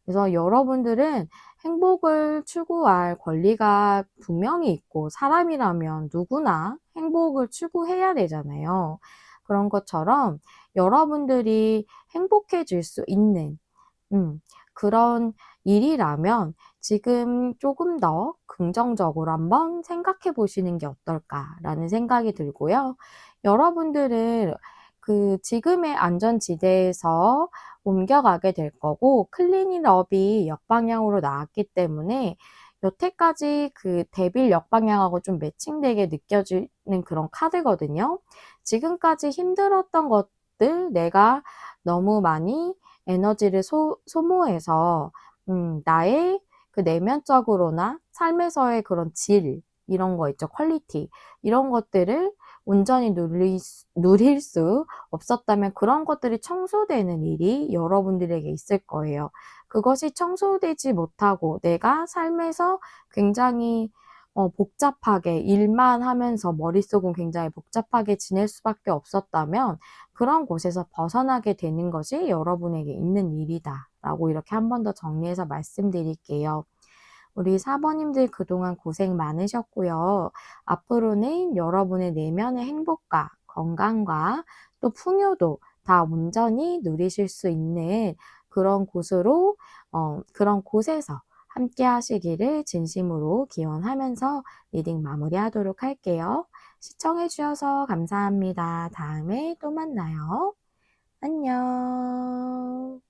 그래서 여러분들은 행복을 추구할 권리가 분명히 있고 사람이라면 누구나 행복을 추구해야 되잖아요. 그런 것처럼 여러분들이 행복해질 수 있는 그런 일이라면 지금 조금 더 긍정적으로 한번 생각해 보시는 게 어떨까라는 생각이 들고요. 여러분들은 그 지금의 안전지대에서 옮겨가게 될 거고 클린잇업이 역방향으로 나왔기 때문에 여태까지 그 데빌 역방향하고 좀 매칭되게 느껴지는 그런 카드거든요. 지금까지 힘들었던 것들 내가 너무 많이 에너지를 소모해서 나의 그 내면적으로나 삶에서의 그런 질 이런 거 있죠. 퀄리티 이런 것들을 온전히 누릴 수 없었다면 그런 것들이 청소되는 일이 여러분들에게 있을 거예요. 그것이 청소되지 못하고 내가 삶에서 굉장히 복잡하게 일만 하면서 머릿속은 굉장히 복잡하게 지낼 수밖에 없었다면 그런 곳에서 벗어나게 되는 것이 여러분에게 있는 일이다라고 이렇게 한 번 더 정리해서 말씀드릴게요. 우리 사번님들 그동안 고생 많으셨고요. 앞으로는 여러분의 내면의 행복과 건강과 또 풍요도 다 온전히 누리실 수 있는 그런 곳으로 그런 곳에서 함께 하시기를 진심으로 기원하면서 리딩 마무리하도록 할게요. 시청해 주셔서 감사합니다. 다음에 또 만나요. 안녕.